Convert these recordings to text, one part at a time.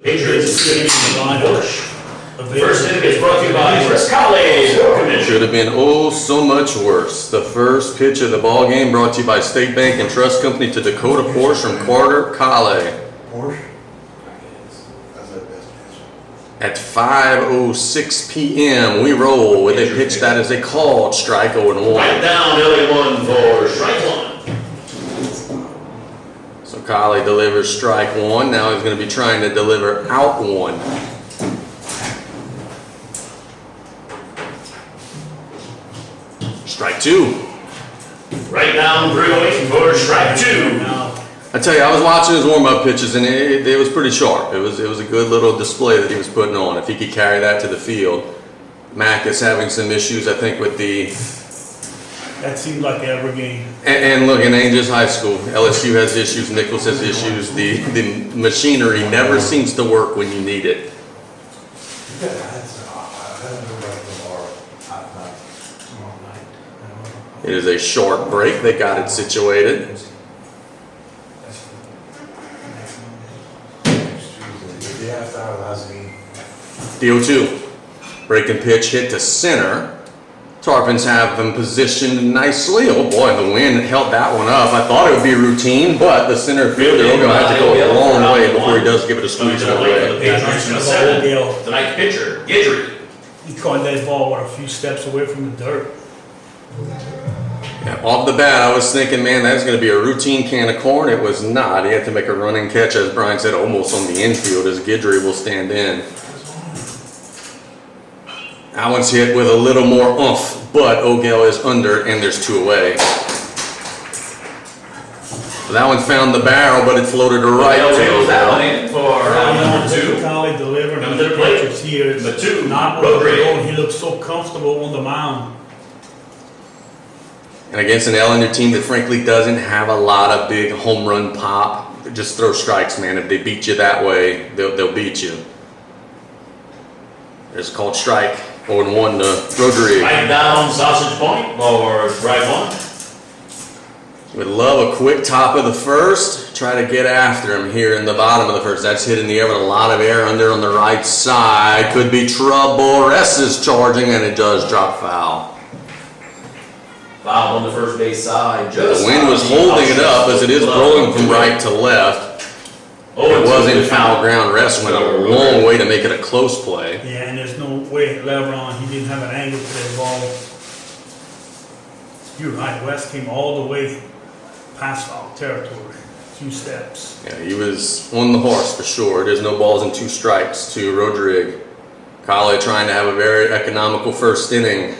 Patriots sitting in the Lafourche. The first inning is brought to you by Chris Colley. Should have been oh so much worse. The first pitch of the ball game brought to you by State Bank and Trust Company to Dakota Porsche from Carter Colley. Porsche? That's the best pitch. At 5:06 p.m. we roll with a pitch that is a called strike 0-1. Right down, L1 for strike one. So Colley delivers strike one. Now he's going to be trying to deliver out one. Strike two. Right down, waiting for strike two. I tell you, I was watching his warm-up pitches, and it was pretty sharp. It was a good little display that he was putting on. If he could carry that to the field. Mac is having some issues, I think, with the... That seemed like every game. And look, it ain't just high school. LSU has issues, Nichols has issues. The machinery never seems to work when you need it. It is a short break. They got it situated. The 0-2. Breaking pitch hit to center. Tarpons have them positioned nicely. Oh boy, the wind held that one up. I thought it would be routine, but the center fielder will have to go a long way before he does give it a squeeze one way. Tonight's pitcher, Guidry. He caught that ball a few steps away from the dirt. Yeah, off the bat, I was thinking, man, that's going to be a routine can of corn. It was not. He had to make a running catch, as Brian said, almost on the infield, as Guidry will stand in. That one's hit with a little more oomph, but O'Gale is under, and there's two away. That one found the barrel, but it floated right to O'Gale. For round number two. Colley delivered Number to the plate. pitches here. Number two, Not road really rage. low. He looked so comfortable on the mound. And against an Ellender team that frankly doesn't have a lot of big home run pop, just throw strikes, man. If they beat you that way, they'll beat you. There's a called strike. 0-1 to Rodriguez. Right down, Sausage Point for strike one. Would love a quick top of the first. Try to get after him here in the bottom of the first. That's hit in the air with a lot of air under on the right side. Could be trouble. Ress is charging, and it does drop foul. Foul on the first base side. The wind was holding it up as it is rolling from right to left. It was in foul ground. Ress went a long way to make it a close play. Yeah, and there's no way LeBron, he didn't have an angle to that ball. You're right, West came all the way past foul territory. 2 steps. Yeah, he was on the horse for sure. There's no balls and 2 strikes to Rodriguez. Colley trying to have a very economical first inning.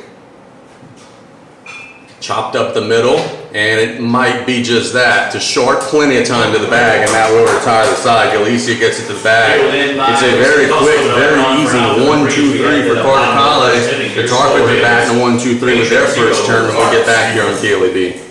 Chopped up the middle, and it might be just that. To short, plenty of time to the bag, and that will retire the side. Galicia gets it to the bag. It's a very quick, very easy 1-2-3 for Carter Colley. The Tarpons are batting 1-2-3 with their first turn when we get back here on KLEB.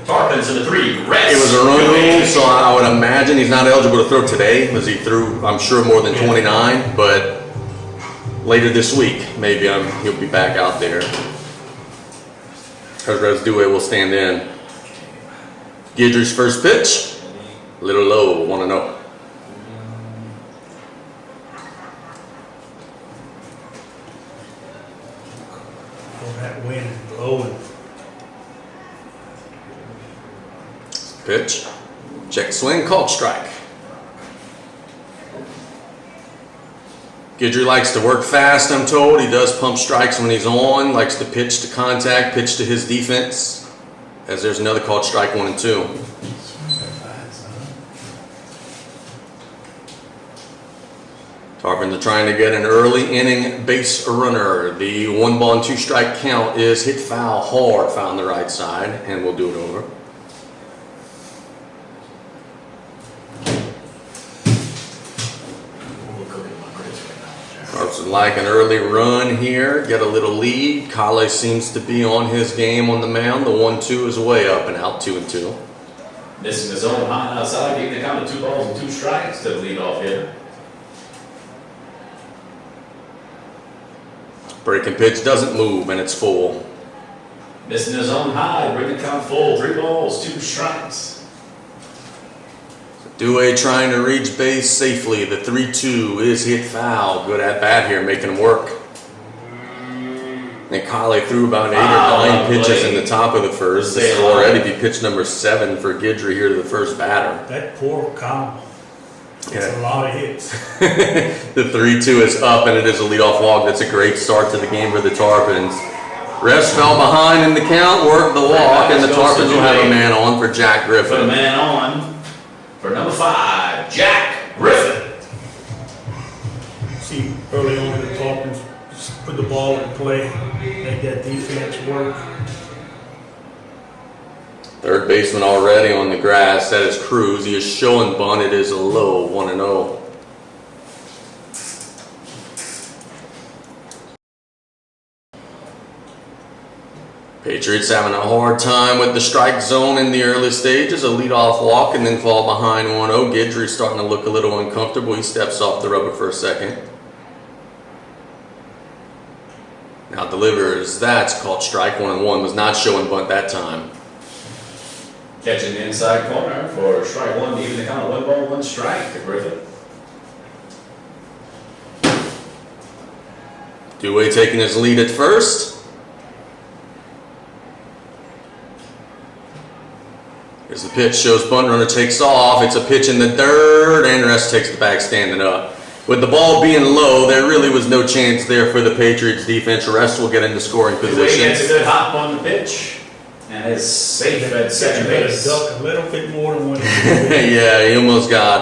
Tarpons to the 3. Rest. It was a run rule, so I would imagine he's not eligible to throw today, because he threw, I'm sure, more than 29, but later this week, maybe he'll be back out there. Because Residue will stand in. Guidry's first pitch, a little low, 1-0. That wind is blowing. Pitch, check swing, called strike. Guidry likes to work fast, I'm told. He does pump strikes when he's on, likes to pitch to contact, pitch to his defense. As there's another called strike, 1 and 2. Tarpons are trying to get an early inning base runner. The 1 ball and 2 strike count is hit foul hard, foul on the right side, and we'll do it over. Tarpons would like an early run here, get a little lead. Kale seems to be on his game on the mound. The 1-2 is way up and out, 2 and 2. Missing the zone high outside, giving the count of 2 balls and 2 strikes to the leadoff hitter. Breaking pitch doesn't move and it's full. Missing the zone high, bring the count full. 3 balls, 2 strikes. Dewey trying to reach base safely. The 3-2 is hit foul. Good at bat here, making him work. And Kale threw about 8 or 9 pitches in the top of the first. This will already be pitch number 7 for Guidry here to the first batter. That poor cow. It's a lot of hits. The 3-2 is up and it is a leadoff walk. That's a great start to the game for the Tarpons. Rest fell behind in the count, worked the walk, and the Tarpons will have a man on for Jack Put a Griffin. man on for number 5, Jack Griffin. See, early on the Tarpons just put the ball in play, make that defense work. Third baseman already on the grass. That is Cruz. He is showing bunt. It is a low 1-0. Patriots having a hard time with the strike zone in the early stages. A leadoff walk and then fall behind 1-0. Guidry starting to look a little uncomfortable. He steps off the rubber for a second. Now delivers. That's called strike 1-1. Was not showing bunt that time. Catching the inside corner for strike 1, even the count of 1 ball, 1 strike to Griffin. Dewey taking his lead at first. Here's the pitch, shows bunt runner takes off. It's a pitch in the dirt, and Rest takes the bag standing up. With the ball being low, there really was no chance there for the Patriots defense. Rest will get into scoring Dewey position. gets a good hop on the pitch. And is safe at second base. Duck a little bit more than what he did. Yeah, he almost got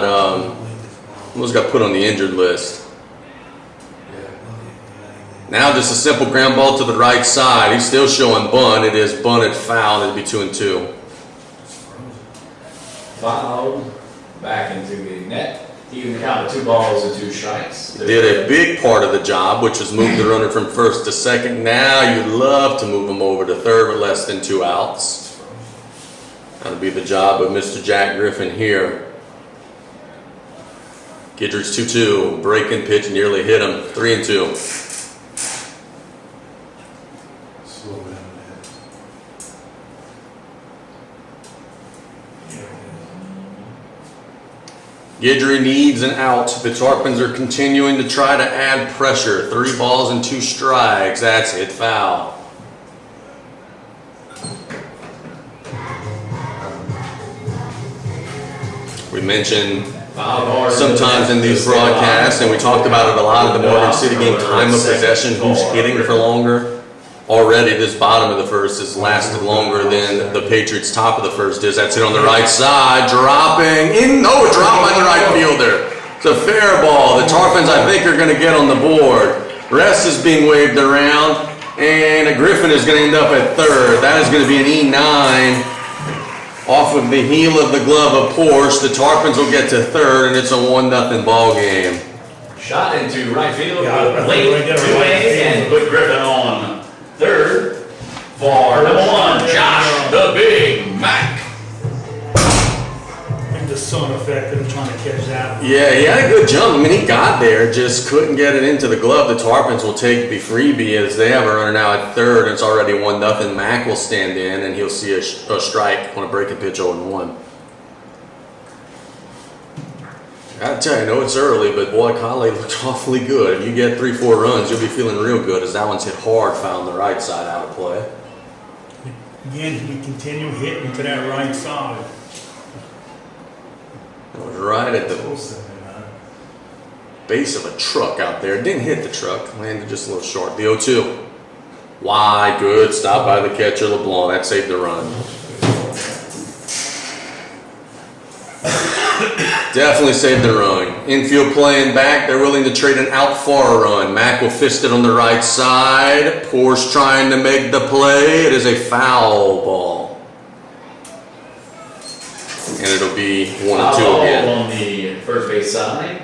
put on the injured list. Now just a simple ground ball to the right side. He's still showing bunt. It is bunted foul. It'll be 2 and 2. Fouled back into the net. Even the count of 2 balls and 2 strikes. Did a big part of the job, which was move the runner from first to second. Now you'd love to move him over to third with less than 2 outs. That'll be the job of Mr. Jack Griffin here. Guidry's 2-2. Breaking pitch nearly hit him. 3 and 2. Slow down a Guidry needs an out. The Tarpons are continuing to try to add pressure. 3 balls and 2 strikes. That's hit foul. We mentioned sometimes in these broadcasts, and we talked about it a lot in the Morgan City game, time of possession, who's hitting for longer. Already this bottom of the first has lasted longer than the Patriots' top of the first is. That's it on the right side, dropping in. No, it dropped by the right fielder. It's a fair ball. The Tarpons, I think, are going to get on the board. Rest is being waved around, and Griffin is going to end up at third. That is going to be an E9 off of the heel of the glove of Porsche. The Tarpons will get to third, and it's a 1-0 ball game. Shot into right field. Yeah, Late right there, away and put Griffin on third for number 1, Josh the Big Mac. I think the sun affected him trying to catch that. Yeah, he had a good jump. I mean, he got there, just couldn't get it into the glove. The Tarpons will take the freebie as they have a runner now at third. And it's already 1-0. Mac will stand in, and he'll see a strike on a breaking pitch 0-1. I gotta tell you, I know it's early, but boy, Kale looked awfully good. If you get 3-4 runs, you'll be feeling real good as that one's hit hard, found the right side out of play. Again, we continue hitting to that right side. It was right at the base of a truck out there. Didn't hit the truck, landed just a little short. The 0-2. Wide, good. Stop by the catcher, LeBlanc. That saved the run. Definitely saved the run. Infield playing back. They're willing to trade an out far run. Mac will fist it on the right side. Porsche trying to make the play. It is a foul ball. And it'll be 1-2 again. On the first base side.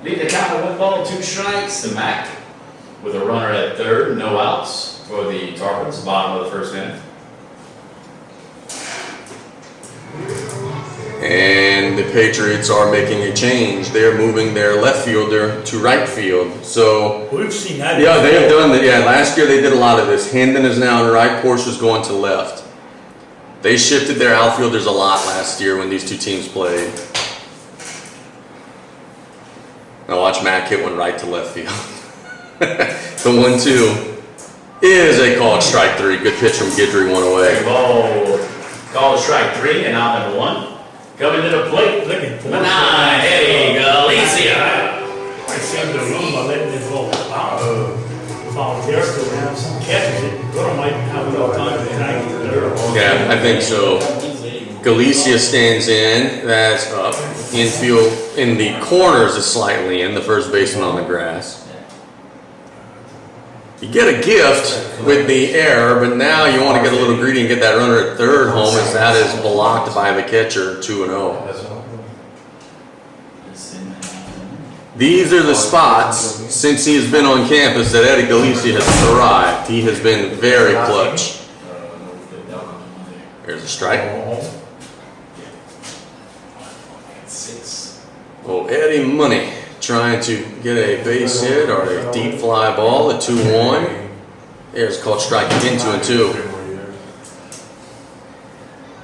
Lead the count of 1 ball, 2 strikes to Mac with a runner at third, no outs for the Tarpons, bottom of the first inning. And the Patriots are making a change. They're moving their left fielder to right field. So We've seen that. yeah, they have done that. Yeah, last year they did a lot of this. Hendon is now on right. Porsche is going to left. They shifted their outfielders a lot last year when these two teams played. Now watch Mac hit one right to left field. The 1-2 is a called strike 3. Good pitch from Guidry, one away. Ball called strike 3 and out number 1. Coming to the plate, Looking for number 9, Eddie Galicia. I saved the room by letting it go foul territory. Catches it. Little might have enough time to tag it there. Yeah, I think so. Galicia stands in. That's up. Infield in the corners is slightly in. The first baseman on the grass. You get a gift with the error, but now you want to get a little greedy and get that runner at third home as that is blocked by the catcher, 2-0. These are the spots since he has been on campus that Eddie Galicia has thrived. He has been very clutch. There's a strike. Oh, Eddie Money trying to get a base hit or a deep fly ball, a 2-1. There's called strike again, 2-2.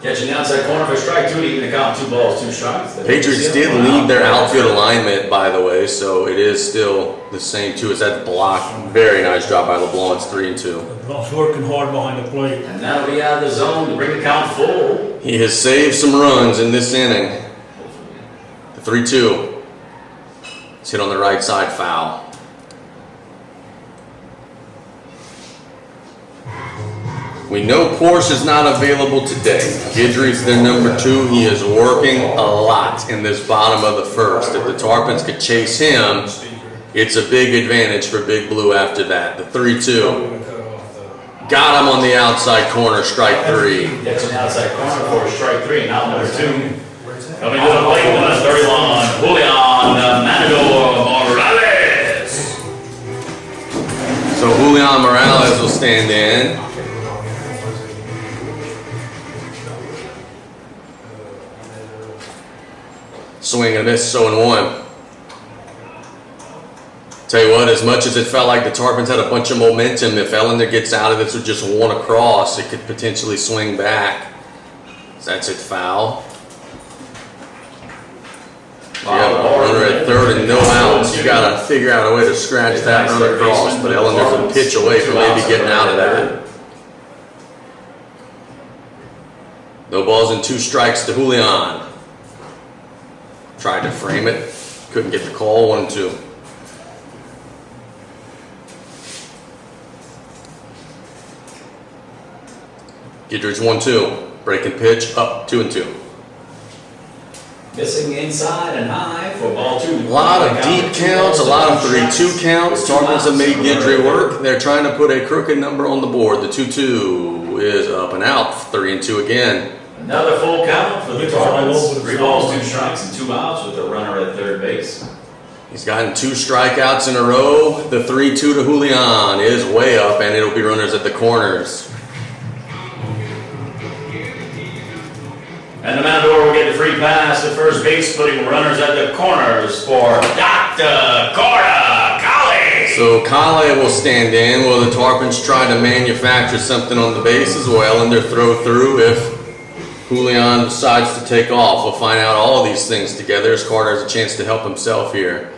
Catching the outside corner for strike 2, even the count 2 balls, 2 strikes. Patriots did leave their outfield alignment, by the way, so it is still the same 2 as that block. Very nice job by LeBlanc. It's 3-2. LeBlanc's working hard behind the plate. And that'll be out of the zone to bring the count full. He has saved some runs in this inning. The 3-2. It's hit on the right side, foul. We know Porsche is not available today. Guidry's their number 2. He is working a lot in this bottom of the first. If the Tarpons could chase him, it's a big advantage for Big Blue after that. The 3-2. Got him on the outside corner, strike 3. Catching the outside corner for strike 3 and out number 2. Coming to the plate, number 31, Julian Matador Morales. So Julian Morales will stand in. Swing and a miss, 0-1. Tell you what, as much as it felt like the Tarpons had a bunch of momentum, if Ellender gets out of this with just one across, it could potentially swing back. That's it, foul. You have a runner at third and no outs. You got to figure out a way to scratch that run across, but Ellender's a pitch away from maybe getting out of that. No balls and 2 strikes to Julian. Tried to frame it, couldn't get the call, 1-2. Guidry's 1-2, breaking pitch, up 2-2. Missing inside and high for ball 2. A lot of deep counts, a lot of 3-2 counts. Tarpons have made Guidry work. They're trying to put a crooked number on the board. The 2-2 is up and out, 3-2 again. Another full count for the Tarpons. 3 balls, 2 strikes, and 2 outs with the runner at third base. He's gotten 2 strikeouts in a row. The 3-2 to Julian is way up, and it'll be runners at the corners. And the Matador will get the free pass to first base, putting runners at the corners for Dr. Corda Colley. So Colley will stand in. Will the Tarpons try to manufacture something on the bases? Will Ellender throw through if Julian decides to take off? We'll find out all of these things together as Carter has a chance to help himself here.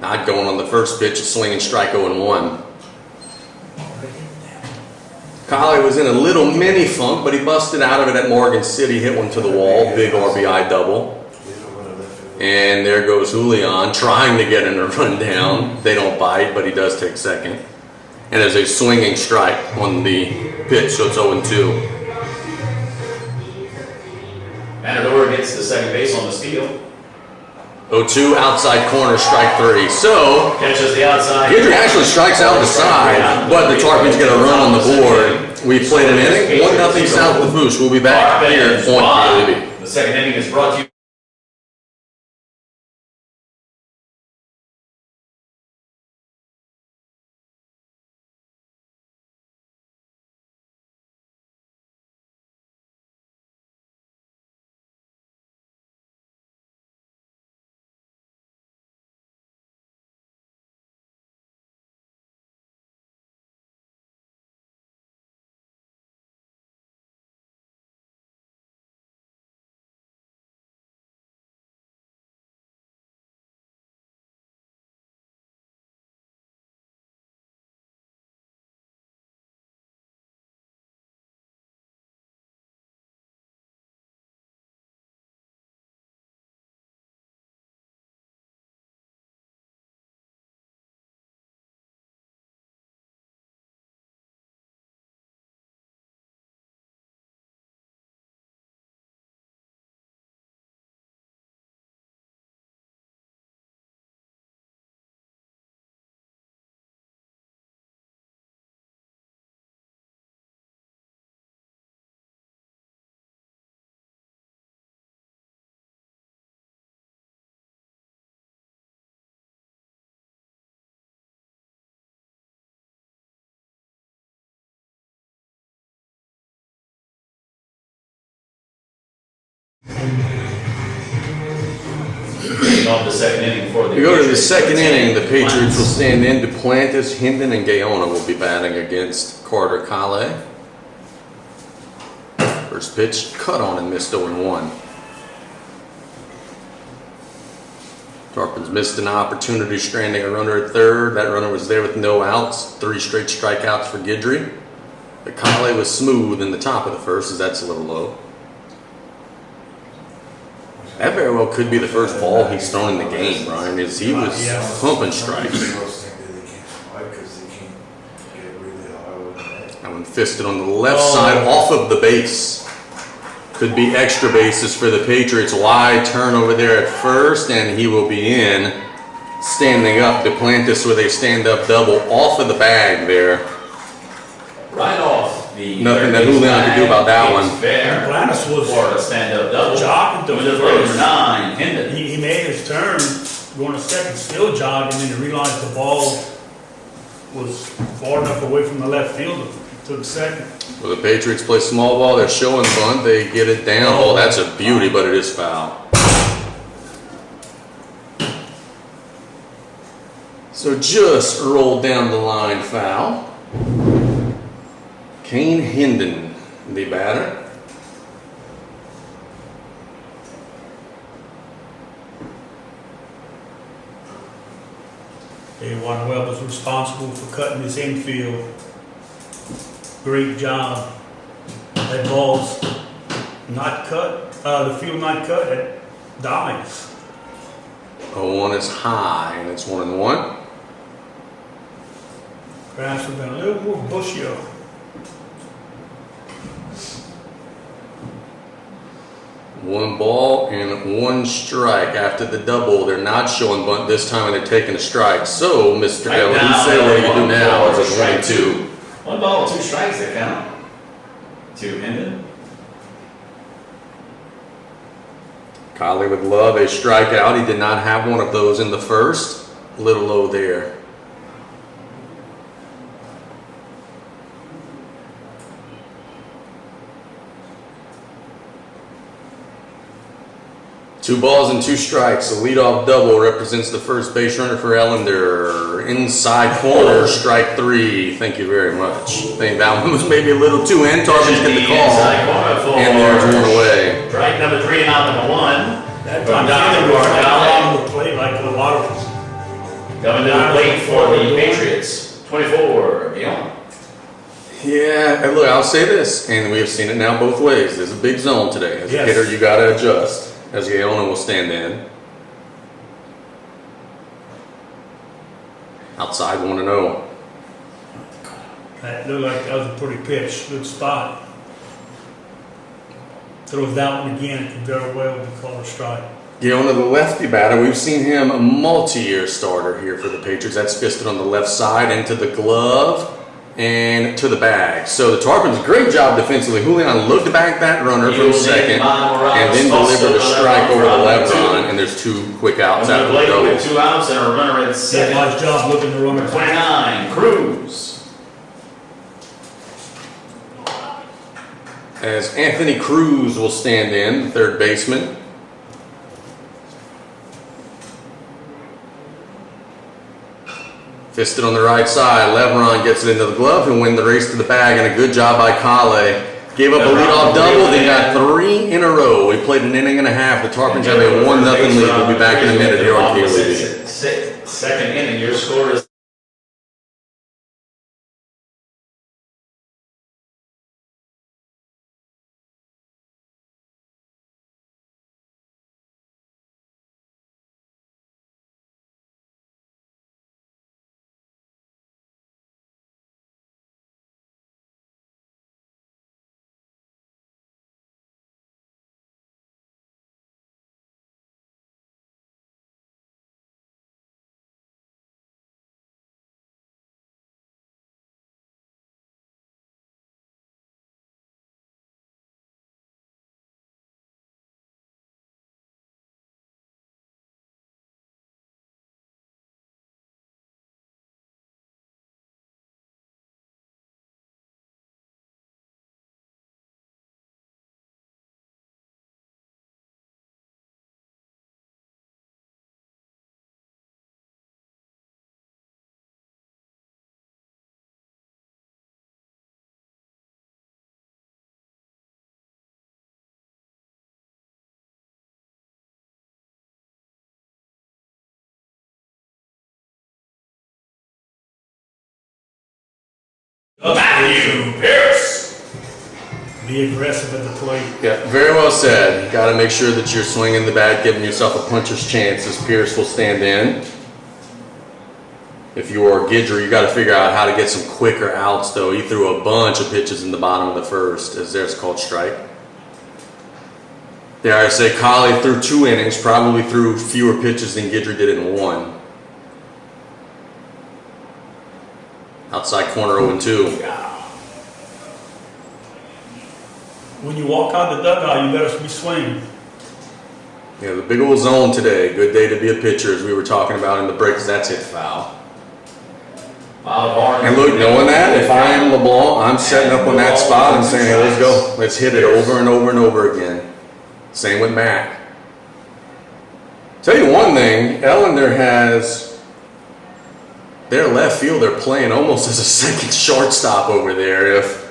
Not going on the first pitch, a swinging strike 0-1. Colley was in a little mini funk, but he busted out of it at Morgan City, hit one to the wall, big RBI double. And there goes Julian trying to get in a run down. They don't bite, but he does take second. And there's a swinging strike on the pitch, so it's 0-2. Matador gets the second base on the steal. 0-2, outside corner, strike 3. So, Catches the outside. Guidry actually strikes out the side, but the Tarpons get a run on the board. We played an inning, 1-0 South Lafourche. We'll be back here at Point. The second inning is brought to you. Of the second inning for the We go to the Patriots. second inning. The Patriots will Plants. stand in. Duplantis, Hinton, and Gaona will be batting against Carter Colley. First pitch, cut on and missed 0-1. Tarpons missed an opportunity stranding a runner at third. That runner was there with no outs. 3 straight strikeouts for Guidry. But Colley was smooth in the top of the first, as that's a little low. That very well could be the first ball he's thrown in the game, Brian, as he was pumping strikes. That one fisted on the left side off of the base. Could be extra bases for the Patriots. Wide turn over there at first, and he will be in. Standing up, Duplantis with a stand-up double off of the bag there. Right off the Nothing that Julian could do about that one. Fair. Atlantis was For a stand-up double. jogging to With the first. 9, Hendon. He made his turn, going to second, still jogging, and then realized the ball was far enough away from the left fielder to the second. Well, the Patriots play small ball. They're showing bunt. They get it down. Oh, that's a beauty, but it is foul. So just rolled down the line foul. Kane Hendon, the batter. Dave Webb was responsible for cutting his infield. Great job. That ball's not cut, the field not cut, it dies. 0-1 is high, and it's 1-1. Grass would have been a little more bushier. One ball and 1 strike after the double. They're not showing bunt this time, and they're taking a strike. So, Mr. Right Bell, you now, say what do you do one now? ball, It's a strike 1-2. 1 ball, 2 strikes that count. To Hendon. Colley would love a strikeout. He did not have one of those in the first. A little low there. 2 balls and 2 strikes. The leadoff double represents the first base runner for Ellender. Inside corner, strike 3. Thank you very much. I think that one was maybe a little too in. Tarpons get the call. Inside corner for And there's one away. strike number 3 and out number 1. That From time, Dr. they were Guardale. on the plate like a lot of Coming to the plate for the Patriots. 24, beyond. Yeah, and look, I'll say this, and we have seen it now both ways. There's a big zone today. As a Yes. hitter, you got to adjust. As the owner will stand in. Outside 1-0. That looked like that was a pretty pitch, good spot. Throws that one again, it could very well be called a strike. Gillen, the lefty batter, we've seen him a multi-year starter here for the Patriots. That's fisted on the left side into the glove and to the bag. So the Tarpons, great job defensively. Julian looked to back that runner from second and then delivered a strike over the left run, and there's 2 quick outs Coming out to of the the plate double. with 2 outs and a runner at Did a second. nice job looking to run it. 29, Cruz. As Anthony Cruz will stand in, the third baseman. Fisted on the right side. Levron gets it into the glove and win the race to the bag, and a good job by Kale. Gave up a leadoff double, then got 3 in a row. We played an inning and a half. The Tarpons have a 1-0 lead. We'll be back in a minute here on KLED. Second inning, your score is Matthew Pierce. Be aggressive at the plate. Yeah, very well said. Got to make sure that you're swinging the bat, giving yourself a puncher's chance as Pierce will stand in. If you are Gidry, you got to figure out how to get some quicker outs, though. He threw a bunch of pitches in the bottom of the first, as there's called strike. Dare I say, Kale threw 2 innings, probably threw fewer pitches than Gidry did in 1. Outside corner 0-2. When you walk out the dugout, you better be swinging. Yeah, the big old zone today. Good day to be a pitcher, as we were talking about in the breaks. That's hit foul. And look, knowing that, if I am LeBlanc, I'm setting up on that spot and saying, hey, let's go. Let's hit it over and over and over again. Same with Mac. Tell you one thing, Ellender has their left field. They're playing almost as a second shortstop over there. If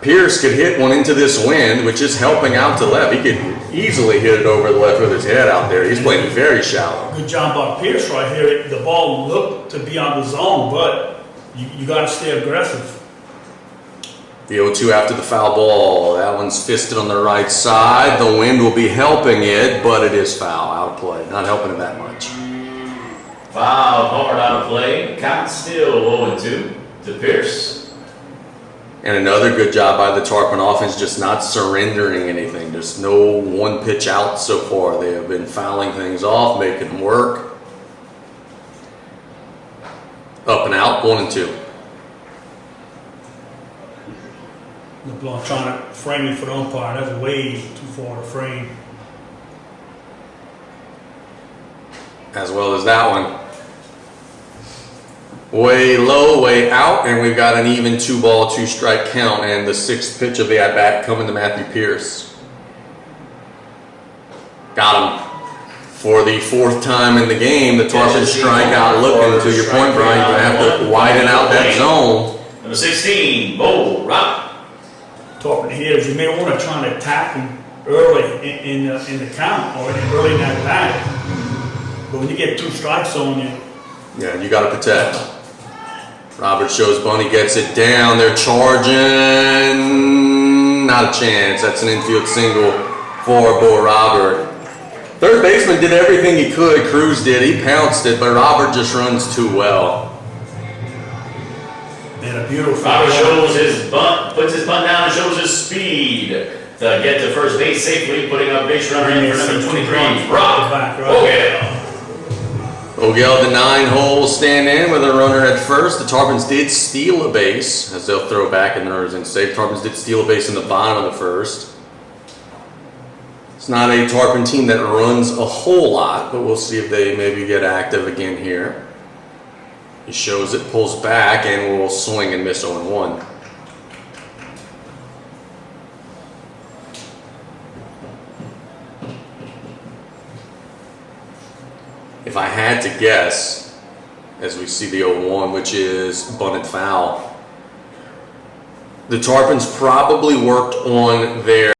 Pierce could hit one into this wind, which is helping out to left, he could easily hit it over the left with his head out there. He's playing very shallow. Good job by Pierce right here. The ball looked to be on the zone, but you got to stay aggressive. The 0-2 after the foul ball. That one's fisted on the right side. The wind will be helping it, but it is foul. Out of play. Not helping it that much. Foul, hard out of play. Count still 0-2 to Pierce. And another good job by the Tarpon offense, just not surrendering anything. There's no 1 pitch out so far. They have been fouling things off, making them work. Up and out, 1-2. LeBlanc trying to frame it for the umpire. That's way too far to frame. As well as that one. Way low, way out, and we've got an even 2-ball, 2-strike count, and the 6th pitch of the at-bat coming to Matthew Pierce. Got Got him. For the fourth time in the game, the Tarpons strike out looking. To your point, Brian, you're going to have to widen out that zone. Number 16, Bo Rob. Talking here is you may want to try to attack him early in the count or early in that bag. But when you get 2 strikes on you, Yeah, you got to protect. Robert shows Bunny, gets it down. They're charging. Not a chance. That's an infield single for Bo Robert. Third baseman did everything he could. Cruz did. He pounced it, but Robert just runs too well. and a beautiful. Robert shows his bunt, puts his bunt down and shows his speed to get to first base safely, putting up base runner in for number 23, Rob Vogel. Vogel, the 9-hole stand in with a runner at first. The Tarpons did steal a base, as they'll throw back and the runners in safe. Tarpons did steal a base in the bottom of the first. It's not a Tarpon team that runs a whole lot, but we'll see if they maybe get active again here. He shows it, pulls back, and will swing and miss 0-1. If I had to guess, as we see the 0-1, which is bunted foul, the Tarpons probably worked on their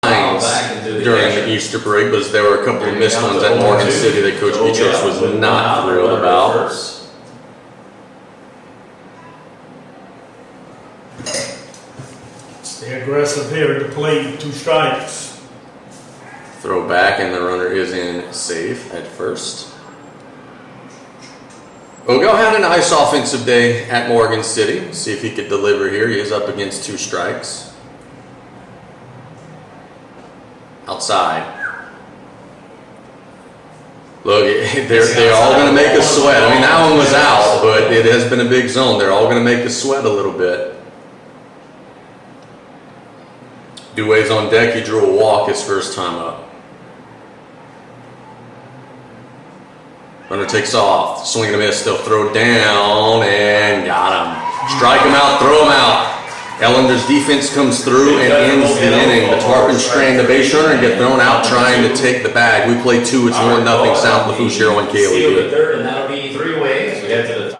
lines during the Easter break, but there were a couple of missed ones at Morgan City that Coach Petros was not thrilled about. Stay aggressive here at the plate, 2 strikes. Throw back, and the runner is in safe at first. Vogel had a nice offensive day at Morgan City. See if he could deliver here. He is up against 2 strikes. Outside. Look, they're all going to make us sweat. I mean, that one was out, but it has been a big zone. They're all going to make us sweat a little bit. Due's on deck. He drew a walk his first time up. Runner takes off. Swing and a miss. They'll throw down and got him. Strike him out. Throw him out. Ellender's defense comes through and ends the inning. The Tarpons strand the base runner and get thrown out trying to take the bag. We play 2. It's 1-0 South Lafourche here on Steal the KLED. third, and that'll be 3 away as we head to the top.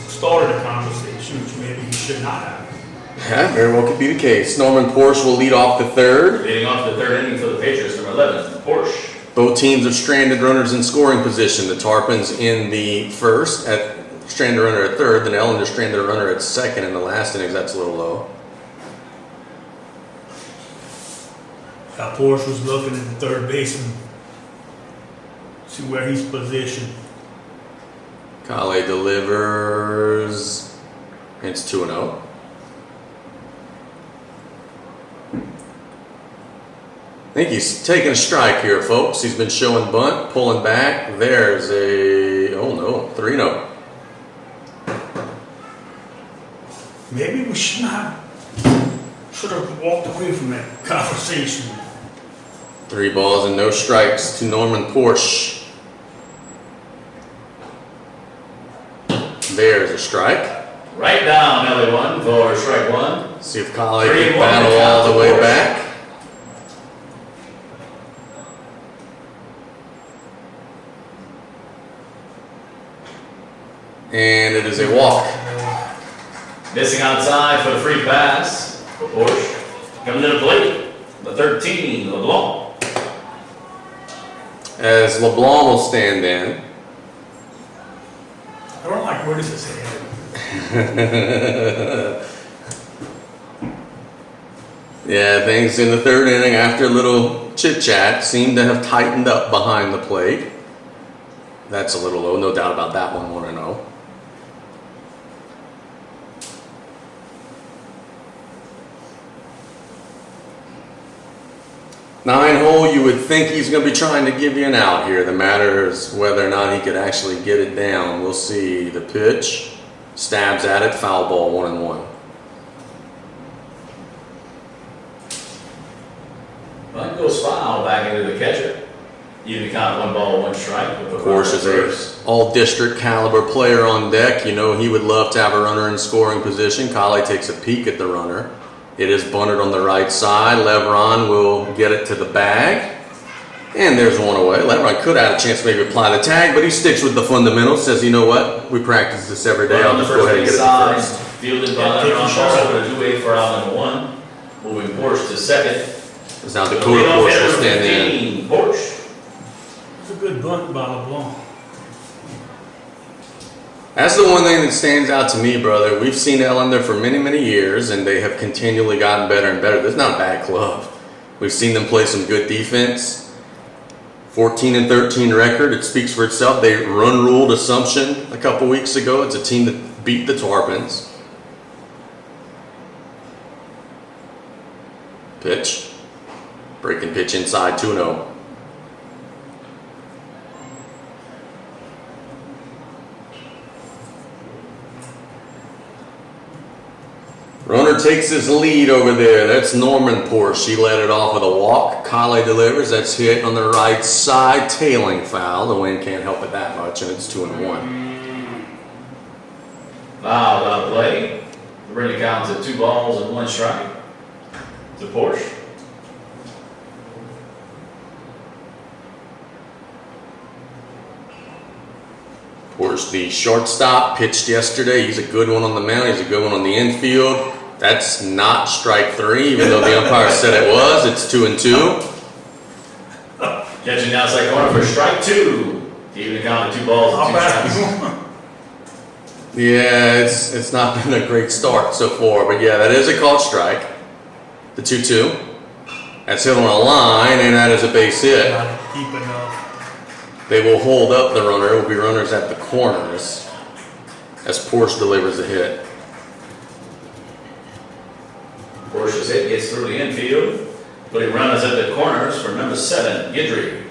Started a conversation, which maybe he should not have. Yeah, very well could be the case. Norman Porsche will lead off the third. Leading off the third inning for the Patriots, number 11, Porsche. Both teams have stranded runners in scoring position. The Tarpons in the first at stranded runner at third, then Ellender stranded a runner at second in the last innings. That's a little low. Porsche was looking at the third baseman, see where he's positioned. Kale delivers. It's 2-0. I think he's taking a strike here, folks. He's been showing bunt, pulling back. There's a, 3-0. Maybe we should have walked away from that conversation. 3 balls and no strikes to Norman Porsche. There's a strike. Right down, LA1 for strike one. See if Kale can 3-1 battle all the way Porsche. back. And it is a walk. Missing outside for the free pass for Porsche. Coming to the plate, the 13, LeBlanc. As LeBlanc will stand in. I don't like where this is headed. Yeah, things in the 3rd inning after a little chit chat seem to have tightened up behind the plate. That's a little low, no doubt about that one, 1-0. Nine hole, you would think he's going to be trying to give you an out here. The matter is whether or not he could actually get it down. We'll see. The pitch, stabs at it, foul ball, 1-1. Well, it goes foul back into the catcher. Even count 1 ball, 1 strike. Of course, as a all-district caliber player on deck, you know he would love to have a runner in scoring position. Kale takes a peek at the runner. It is bunted on the right side. Levron will get it to the bag. And there's one away. Levron could have had a chance to maybe apply the tag, but he sticks with the fundamentals. Says, you know what? We practice this every day. I'll just go ahead and get it to first. Fielded by Levron Porsche with a 2-way for out number 1. Moving Porsche to second. It's now Dakota Porsche will stand in. Porsche. It's a good bunt by LeBlanc. That's the one thing that stands out to me, brother. We've seen Ellender for many, many years, and they have continually gotten better and better. This is not a bad club. We've seen them play some good defense. 14-13 record. It speaks for itself. They run-ruled Assumption a couple weeks ago. It's a team that beat the Tarpons. Pitch. Breaking pitch inside, 2-0. Runner takes his lead over there. That's Norman Porsche. She let it off with a walk. Kale delivers. That's hit on the right side. Tailing foul. The wind can't help it that much, and it's 2-1. Foul out of play. Bring the count to 2 balls and 1 strike to Porsche. Porsche, the shortstop, pitched yesterday. He's a good one on the mound. He's a good one on the infield. That's not strike 3, even though the umpire said it was. It's 2-2. Catching the outside corner for strike 2. Even the count of 2 balls and 2 strikes. Yeah, it's not been a great start so far, but yeah, that is a called strike. The 2-2. That's hit on a line, and that is a base hit. Not deep enough. They will hold up the runner. It will be runners at the corners as Porsche delivers a hit. Porsche's hit gets through the infield, putting runners at the corners for number 7, Guidry.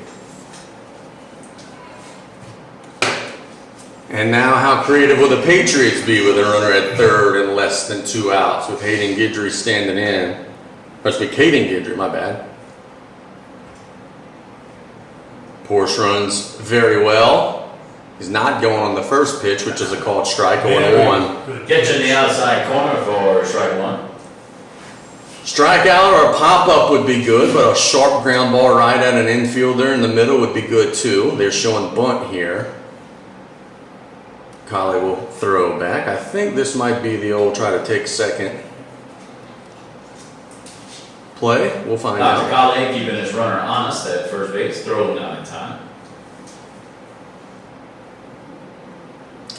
And now how creative will the Patriots be with a runner at third and less than 2 outs with Hayden Guidry standing in? Must be Caden Guidry, my bad. Porsche runs very well. He's not going on the first pitch, which is a called strike, 0-1. Catching the outside corner for strike 1. Strikeout or a pop-up would be good, but a sharp ground ball right at an infielder in the middle would be good too. They're showing bunt here. Kale will throw back. I think this might be the old try to take second play. We'll find out. Kale keeping his runner honest at first base, throwing down in time.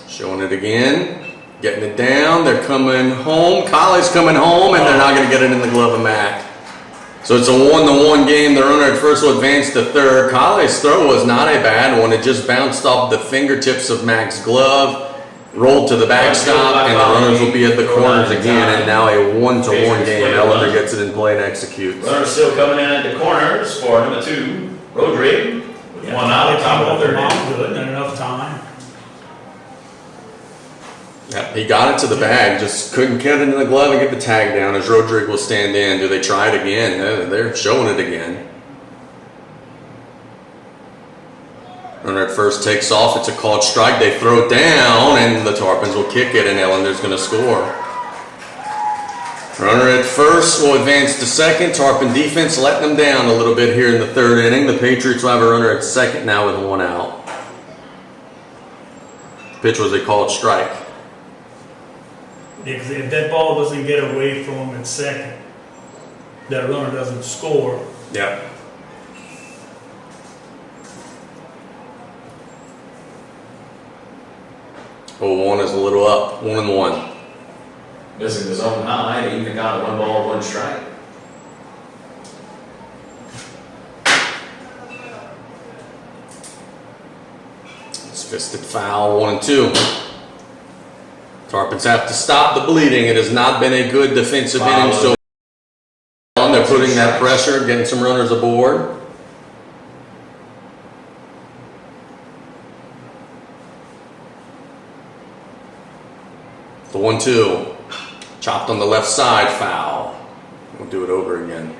Showing it again. Getting it down. They're coming home. Kale's coming home, and they're not going to get it in the glove of Mac. So it's a 1-1 game. The runner at first will advance to third. Kale's throw was not a bad one. It just bounced off the fingertips of Mac's glove, rolled to the backstop, and the runners will be at the corners again. And now a 1-1 game. Ellender gets it in play and executes. Runners still coming in at the corners for number 2, Rodrigue. With 1 out, top of the 3rd inning. Good, not enough time. Yep, he got it to the bag, just couldn't get it in the glove and get the tag down as Rodrigue will stand in. Do they try it again? They're showing it again. Runner at first takes off. It's a called strike. They throw down, and the Tarpons will kick it, and Ellender's going to score. Runner at first will advance to second. Tarpon defense letting them down a little bit here in the third inning. The Patriots will have a runner at second now with one out. Pitch was a called strike. Yeah, 'cause if that ball doesn't get away from him at second, that runner doesn't score. Yep. Oh, one is a little up. 1-1. Missing the zone high, they even got a 1 ball, 1 strike. It's fisted foul. 1-2. Tarpons have to stop the bleeding. It has not been a good defensive inning so far. They're putting that pressure, getting some runners aboard. The 1-2. Chopped on the left side, foul. We'll do it over again.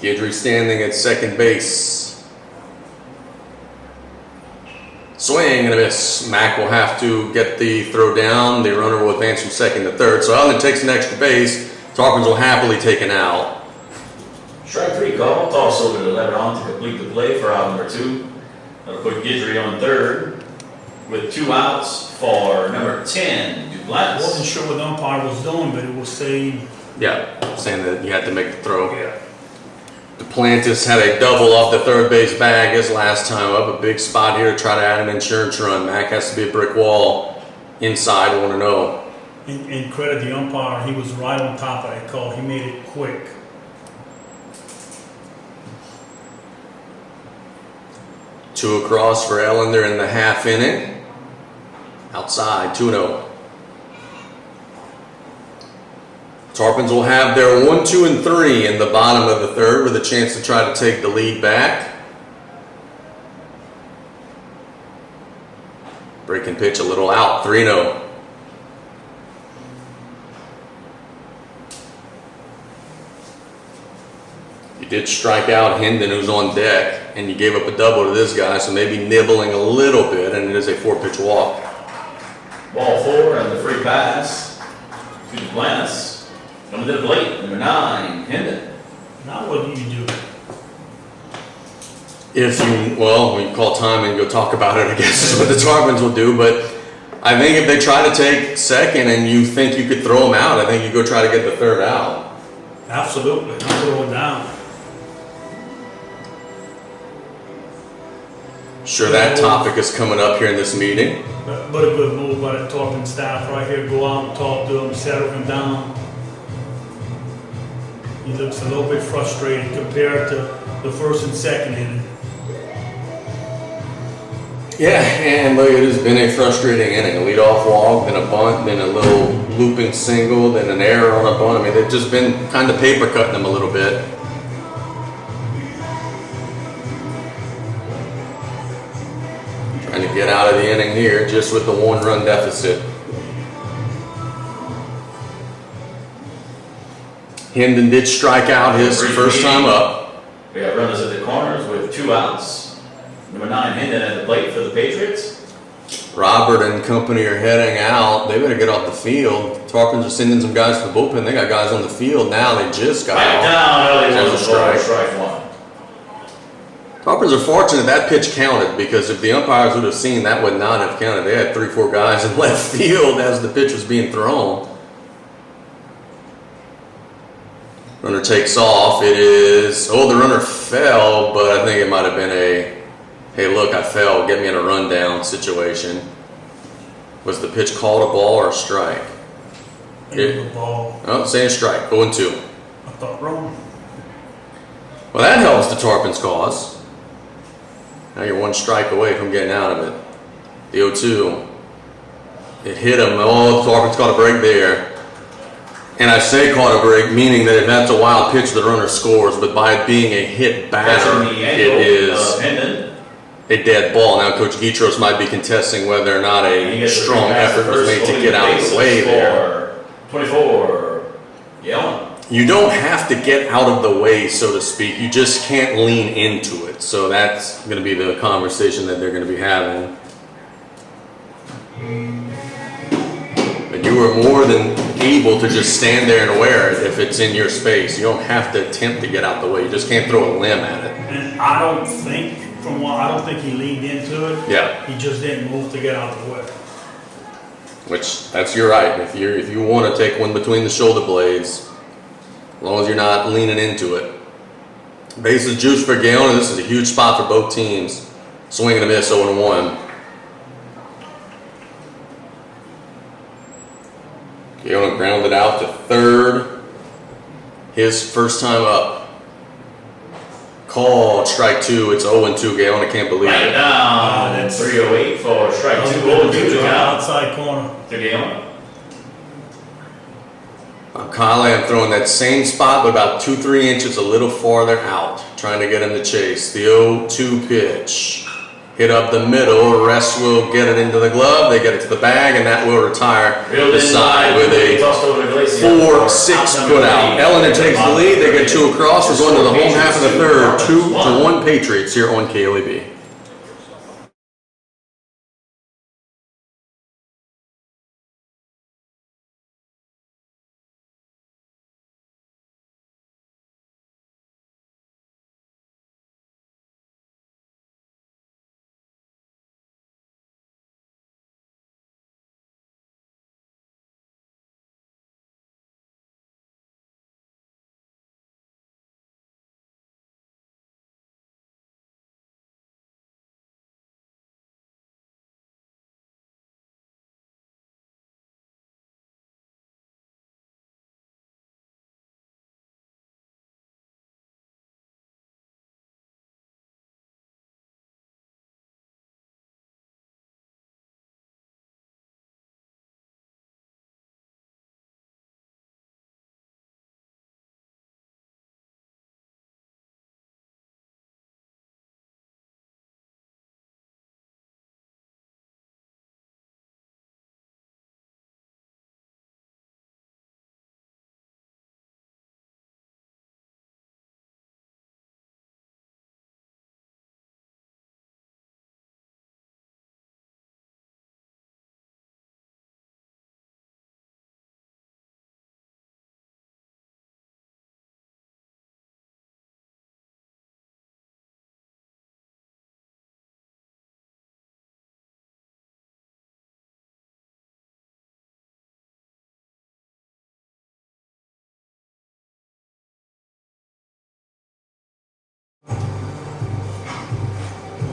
Guidry standing at second base. Swing and a miss. Mack will have to get the throw down. The runner will advance from second to third. So Ellender takes an extra base. Tarpons will happily take an out. Strike 3 call, toss over to Lebanon to complete the play for out number 2. That'll put Guidry on third with 2 outs for number 10, I wasn't Duplantis. sure what the umpire was doing, but it was saying, Yeah, saying that you had to make the throw. Duplantis had a double off the third base bag his last time up. A big spot here to try to add an insurance run. Mack has to be a brick wall inside 1-0. and credit the umpire, he was right on top of that call. He made it quick. Two across for Ellender in the half inning. Outside, 2-0. Tarpons will have their 1, 2, and 3 in the bottom of the third with a chance to try to take the lead back. Breaking pitch a little out, 3-0. You did strike out Hendon, who's on deck, and you gave up a double to this guy, so maybe nibbling a little bit, and it is a 4-pitch walk. Ball 4 and the free pass to Duplantis. Coming to the plate, number 9, Hendon. Now what do you do? If you, well, we call time and go talk about it, I guess is what the Tarpons will do, but I think if they try to take second and you think you could throw them out, I think you go try to get the third out. Absolutely, I'm throwing down. Sure, that topic is coming up here in this meeting. But a good move by the Tarpon staff right here. Go out and talk to him, settle him down. He looks a little bit frustrated compared to the first and second inning. Yeah, and look, it has been a frustrating inning. A leadoff walk, then a bunt, then a little looping single, then an error on a bunt. I mean, they've just been kind of paper cutting them a little bit. Trying to get out of the inning here just with the 1-run deficit. Hendon did strike out his first time up. We got runners at the corners with 2 outs. Number 9, Hendon at the plate for the Patriots. Robert and company are heading out. They better get off the field. Tarpons are sending some guys to the bullpen. They got guys on the field now. They just got Back off. down, early There's was a strike. strike 1. Tarpons are fortunate that pitch counted, because if the umpires would have seen, that would not have counted. They had 3-4 guys in left field as the pitch was being thrown. Runner takes off. It is, the runner fell, but I think it might have been a, hey, look, I fell, get me in a rundown situation. Was the pitch called a ball or a strike? It was a ball. Oh, saying strike, 0-2. I thought wrong. Well, that helps the Tarpons' cause. Now you're 1 strike away from getting out of it. The 0-2. It hit him. Oh, the Tarpons got a break there. And I say caught a break, meaning that if that's a wild pitch, the runner scores, but by it being a hit batter, it is a dead ball. Now, Coach Guitros might be contesting whether or not a strong effort was made to get out of the way there. 24, Yellen. You don't have to get out of the way, so to speak. You just can't lean into it. So that's going to be the conversation that they're going to be having. But you are more than able to just stand there and wear it if it's in your space. You don't have to attempt to get out the way. You just can't throw a limb at it. And I don't think he leaned into it. Yeah. He just didn't move to get out of the way. Which, that's your right. If you want to take one between the shoulder blades, as long as you're not leaning into it. Bases juice for Gaona. This is a huge spot for both teams. Swing and a miss, 0-1. Gaona grounded out to third. His first time up. Called strike 2. It's 0-2. Gaona can't believe Right it. down. That's 308 for strike 2. 0-2 to count. Outside corner. To Gaona. Kyle Lamb throwing that same spot, but about 2-3 inches a little farther out, trying to get him to chase. The 0-2 pitch. Hit up the middle. Rest will get it into the glove. They get it to the bag, and that will retire the side with a 4-6 put out. Ellender takes the lead. They get 2 across. We're going to the home half of the third. 2-1 Patriots here on KLEB.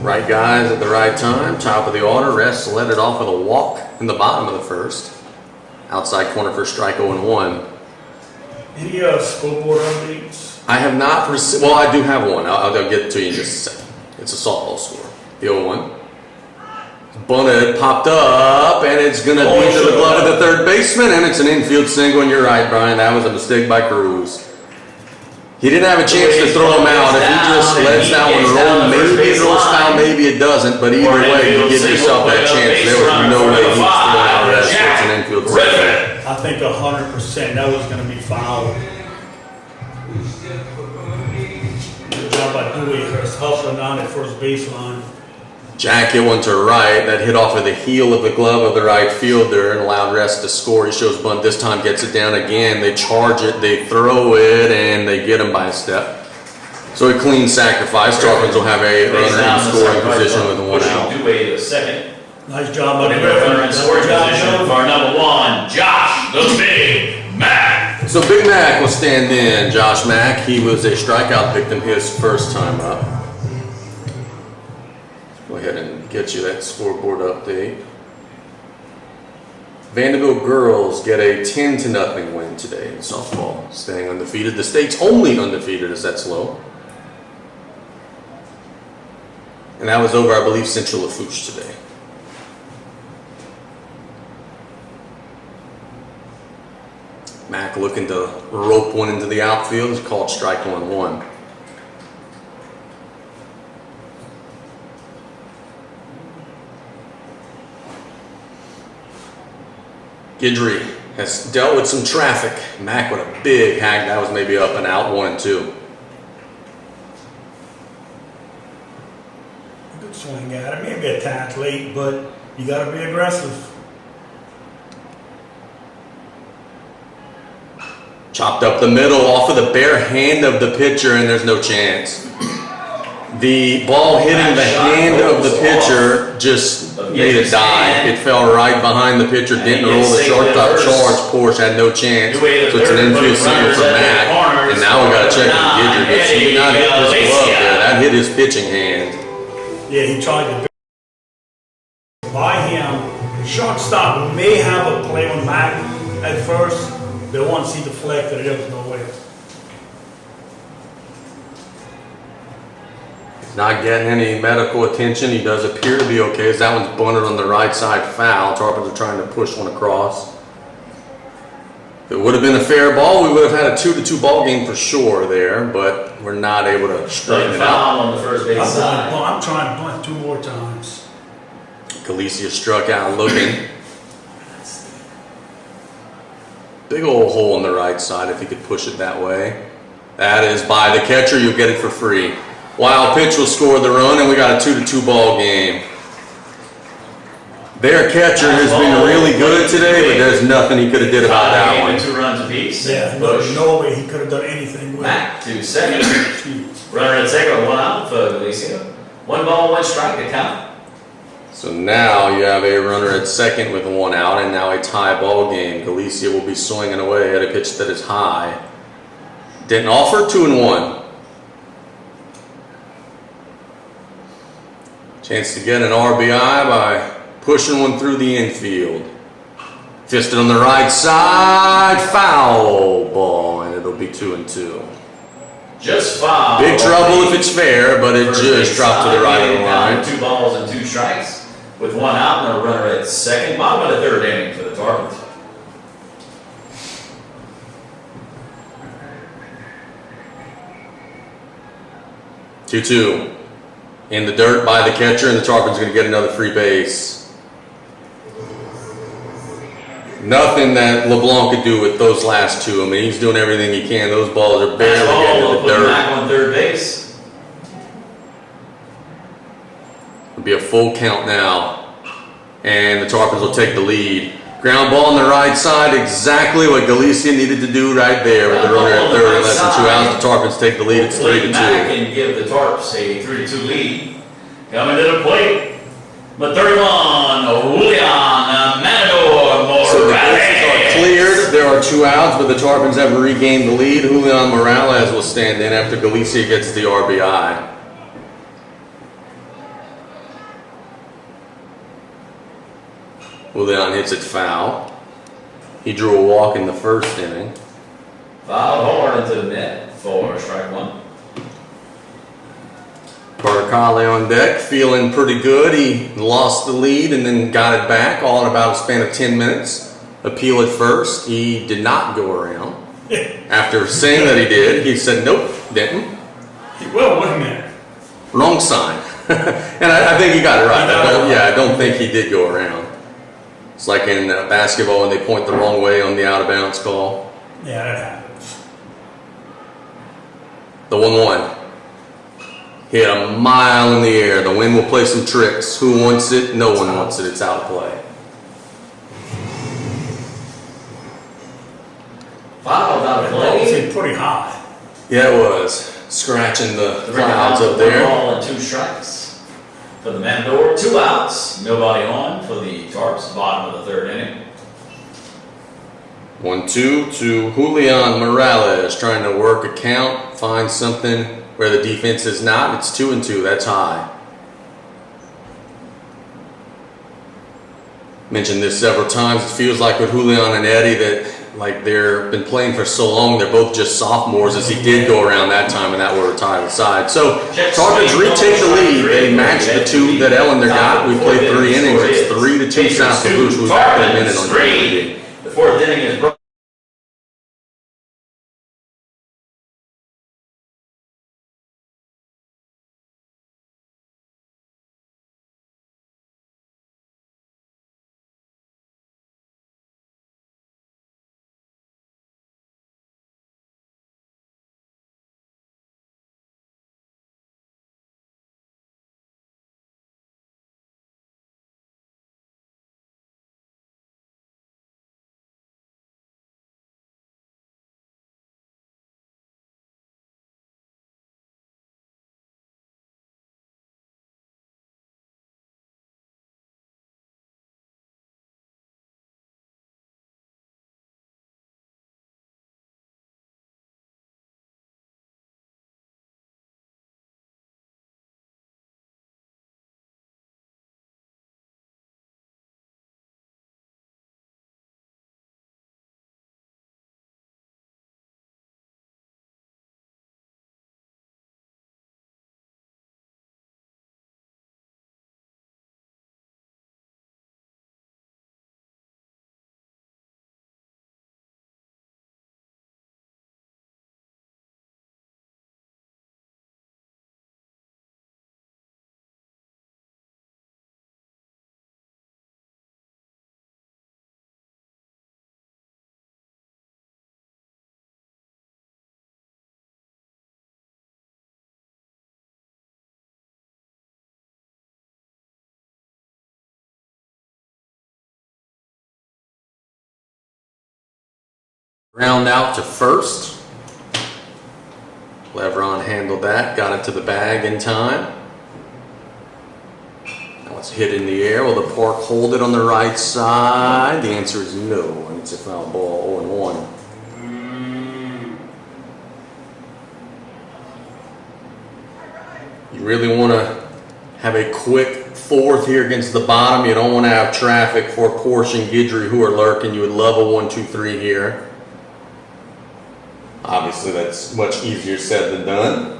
Right guys at the right time. Top of the order. Rest led it off with a walk in the bottom of the first. Outside corner for strike 0-1. Any scoreboard updates? I have not received. Well, I do have one. I'll get it to you in just a second. It's a softball score. The 0-1. Bunted popped up, and it's going to be to the glove of the third baseman, and it's an infield single. And you're right, Brian. That was a mistake by Cruz. He didn't have a chance to throw him out. If he just lets that one roll, maybe it rolls foul, maybe it doesn't. But either way, you give yourself that chance. There was no way he was throwing out Rest. It's an infield single. I think 100% that was going to be foul. Good job by Dewey. Hustling down at first baseline. Jack hit one to right. That hit off of the heel of the glove of the right fielder and allowed Rest to score. He shows bunt. This time gets it down again. They charge it, they throw it, and they get him by a step. So a clean sacrifice. Tarpons will have a runner in scoring position with 1 out. Dewey to second. Nice job by Putting a runner in scoring position for our number 1, Josh the Big Mac. So Big Mac will stand in. Josh Mack, he was a strikeout victim his first time up. Go ahead and get you that scoreboard update. Vanderbilt girls get a 10-0 win today in softball, staying undefeated. The state's only undefeated as that's low. And that was over, I believe, Central Lafourche today. Mac looking to rope one into the outfield. It's called strike 1-1. Guidry has dealt with some traffic. Mac with a big hack. That was maybe up and out, 1-2. Good swing at it. Maybe a tad late, but you got to be aggressive. Chopped up the middle off of the bare hand of the pitcher, and there's no chance. The ball hitting the hand of the pitcher just made it die. It fell right behind the pitcher, didn't roll the shortstop charge. Porsche had no chance. So it's an infield single for Mac. And now we got to check with Guidry. But he did not hit his glove there. That hit his pitching hand. Yeah, he tried to by him. Shortstop may have a play on Mac at first. They want to see the fleck that it doesn't go away. Not getting any medical attention. He does appear to be okay. As that one's bunted on the right side foul. Tarpons are trying to push one across. If it would have been a fair ball, we would have had a 2-2 ball game for sure there, but we're not able to straighten it out. Foul on the first base side. I'm trying to bunt 2 more times. Galicia struck out looking. Big old hole on the right side if he could push it that way. That is by the catcher. You'll get it for free. Wild pitch will score the run, and we got a 2-2 ball game. Their catcher has been really good today, but there's nothing he could have did about that one. 2 runs apiece. Yeah, no way he could have done anything with Mac to second. Runner at second, 1 out for Galicia. 1 ball, 1 strike to count. So now you have a runner at second with 1 out, and now a tie ball game. Galicia will be swinging away at a pitch that is high. Didn't offer, 2-1. Chance to get an RBI by pushing one through the infield. Fisted on the right side, foul ball, and it'll be 2-2. Just foul. Big trouble if it's fair, but it just dropped to the right of the line. 2 balls and 2 strikes with 1 out and a runner at second. Bottom of the 3rd inning for the Tarpons. Two. In the dirt by the catcher, and the Tarpons going to get another free base. Nothing that LeBlanc could do with those last 2. I mean, he's doing everything he can. Those balls are barely getting to the dirt. Back on 3rd base. It'll be a full count now, and the Tarpons will take the lead. Ground ball on the right side, exactly what Galicia needed to do right there with the runner at 3rd and less than 2 outs. The Tarpons take the lead. It's 3-2. Back and give the Tarps a 3-2 lead. Coming to the plate, the 31, Julian Matador So the Morales. bases are cleared. There are 2 outs, but the Tarpons have regained the lead. Julian Morales will stand in after Galicia gets the RBI. Julian hits it foul. He drew a walk in the 1st inning. Fouled hard into the net for strike 1. Barcale on deck, feeling pretty good. He lost the lead and then got it back all in about a span of 10 minutes. Appeal at first. He did not go around. After saying that he did, he said, nope, didn't. Well, wait a minute. Wrong sign. And I think he got it right. I don't think he did go around. It's like in basketball when they point the wrong way on the out-of-bounds call. Yeah, that happens. The 1-1. Hit a mile in the air. The wind will play some tricks. Who wants it? No one wants it. It's out of play. Fouled out of That ball play. was hit pretty high. Yeah, it was. Scratching the 3 clouds outs, up there. 1 ball and 2 strikes for the Matador. 2 outs, nobody on for the Tarps. Bottom of the 3rd inning. 1-2 to Julian Morales, trying to work a count, find something where the defense is not. It's 2-2. That's high. Mentioned this several times. It feels like with Julian and Eddie that like they've been playing for so long. They're both just sophomores, as he did go around that time, and that would have tied the side. So Tarpons retake the lead. They matched the 2 that Ellender got. We played 3 innings. It's 3-2 South Lafourche. We'll be back in a minute on The 4th inning is broken. Ground out to first. Levron handled that, got it to the bag in time. Now it's hit in the air. Will the Park hold it on the right side? The answer is no, and it's a foul ball, 0-1. You really want to have a quick fourth here against the bottom. You don't want to have traffic for Porsche and Guidry who are lurking. You would love a 1-2-3 here. Obviously, that's much easier said than done.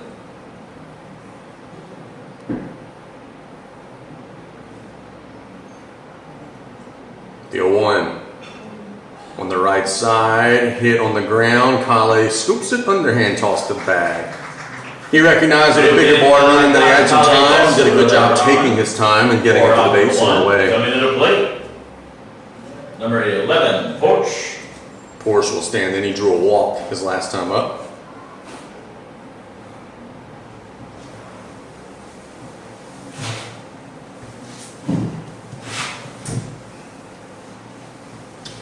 The 0-1 on the right side, hit on the ground. Kale scoops it, underhand toss to the bag. He recognized with a bigger ball running that he had some time, did a good job taking his time and getting it to the base on the way. Coming to the plate, number 11, Porsche. Porsche will stand in. He drew a walk his last time up.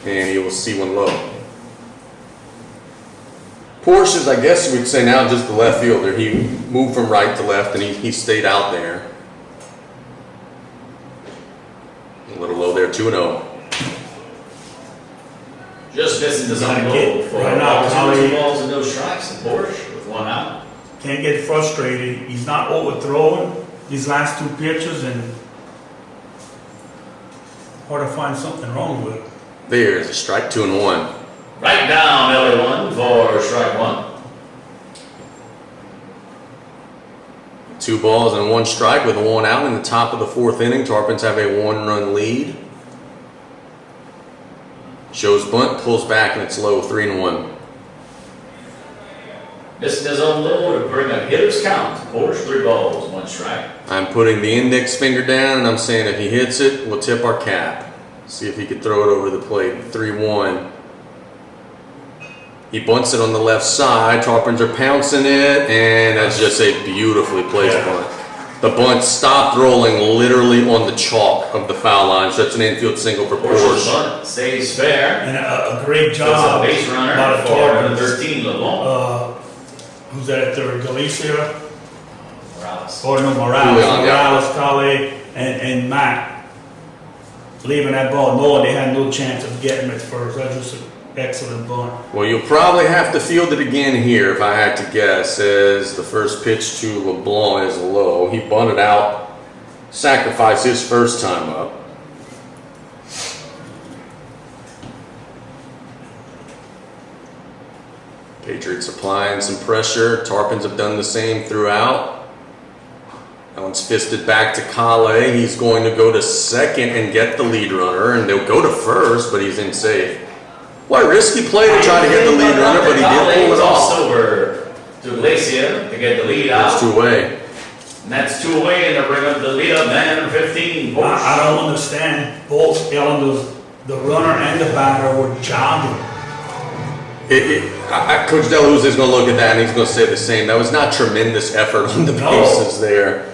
And he will see one low. Porsche is, I guess we'd say now, just the left fielder. He moved from right to left and he stayed out there. A little low there, 2-0. Just missing the zone low for right now, two balls and no strikes. The Porsche with 1 out. Can't get frustrated. He's not overthrowing these last 2 pitches, and hard to find something wrong with it. There's a strike, 2-1. Right down, L1 for strike 1. 2 balls and 1 strike with 1 out in the top of the 4th inning. Tarpons have a 1-run lead. Shows bunt, pulls back, and it's low, 3-1. Missing his own low to bring a hitter's count. Porsche 3 balls, 1 strike. I'm putting the index finger down, and I'm saying if he hits it, we'll tip our cap. See if he could throw it over the plate. 3-1. He bunts it on the left side. Tarpons are pouncing it, and that's just a beautifully placed bunt. The bunt stopped rolling literally on the chalk of the foul line, so that's an infield single for Porsche's Porsche. bunt stays fair. And a great That's job a base runner by the for Tarpons. 13, LeBlanc. Who's that at third? Galicia? Morales. Or no, Morales. Julian, yeah. Morales, Kale, and Matt. Leaving that ball, knowing they had no chance of getting it first. That's just an excellent bunt. Well, you'll probably have to field it again here if I had to guess, as the first pitch to LeBlanc is low. He bunted out, sacrificed his first time up. Patriots applying some pressure. Tarpons have done the same throughout. That one's fisted back to Kale. He's going to go to second and get the lead runner, and they'll go to first, but he's in safe. What a risky play to try to get the lead runner, but he did pull it off. Over to Glacia to get the lead out. That's 2 away. And that's 2 away, and they bring up the lead up man number 15. Porsche. I don't understand. Both Ellender, the runner and the batter, were jogging. Coach Deleuze is going to look at that and he's going to say the same. That was not tremendous effort on the bases there.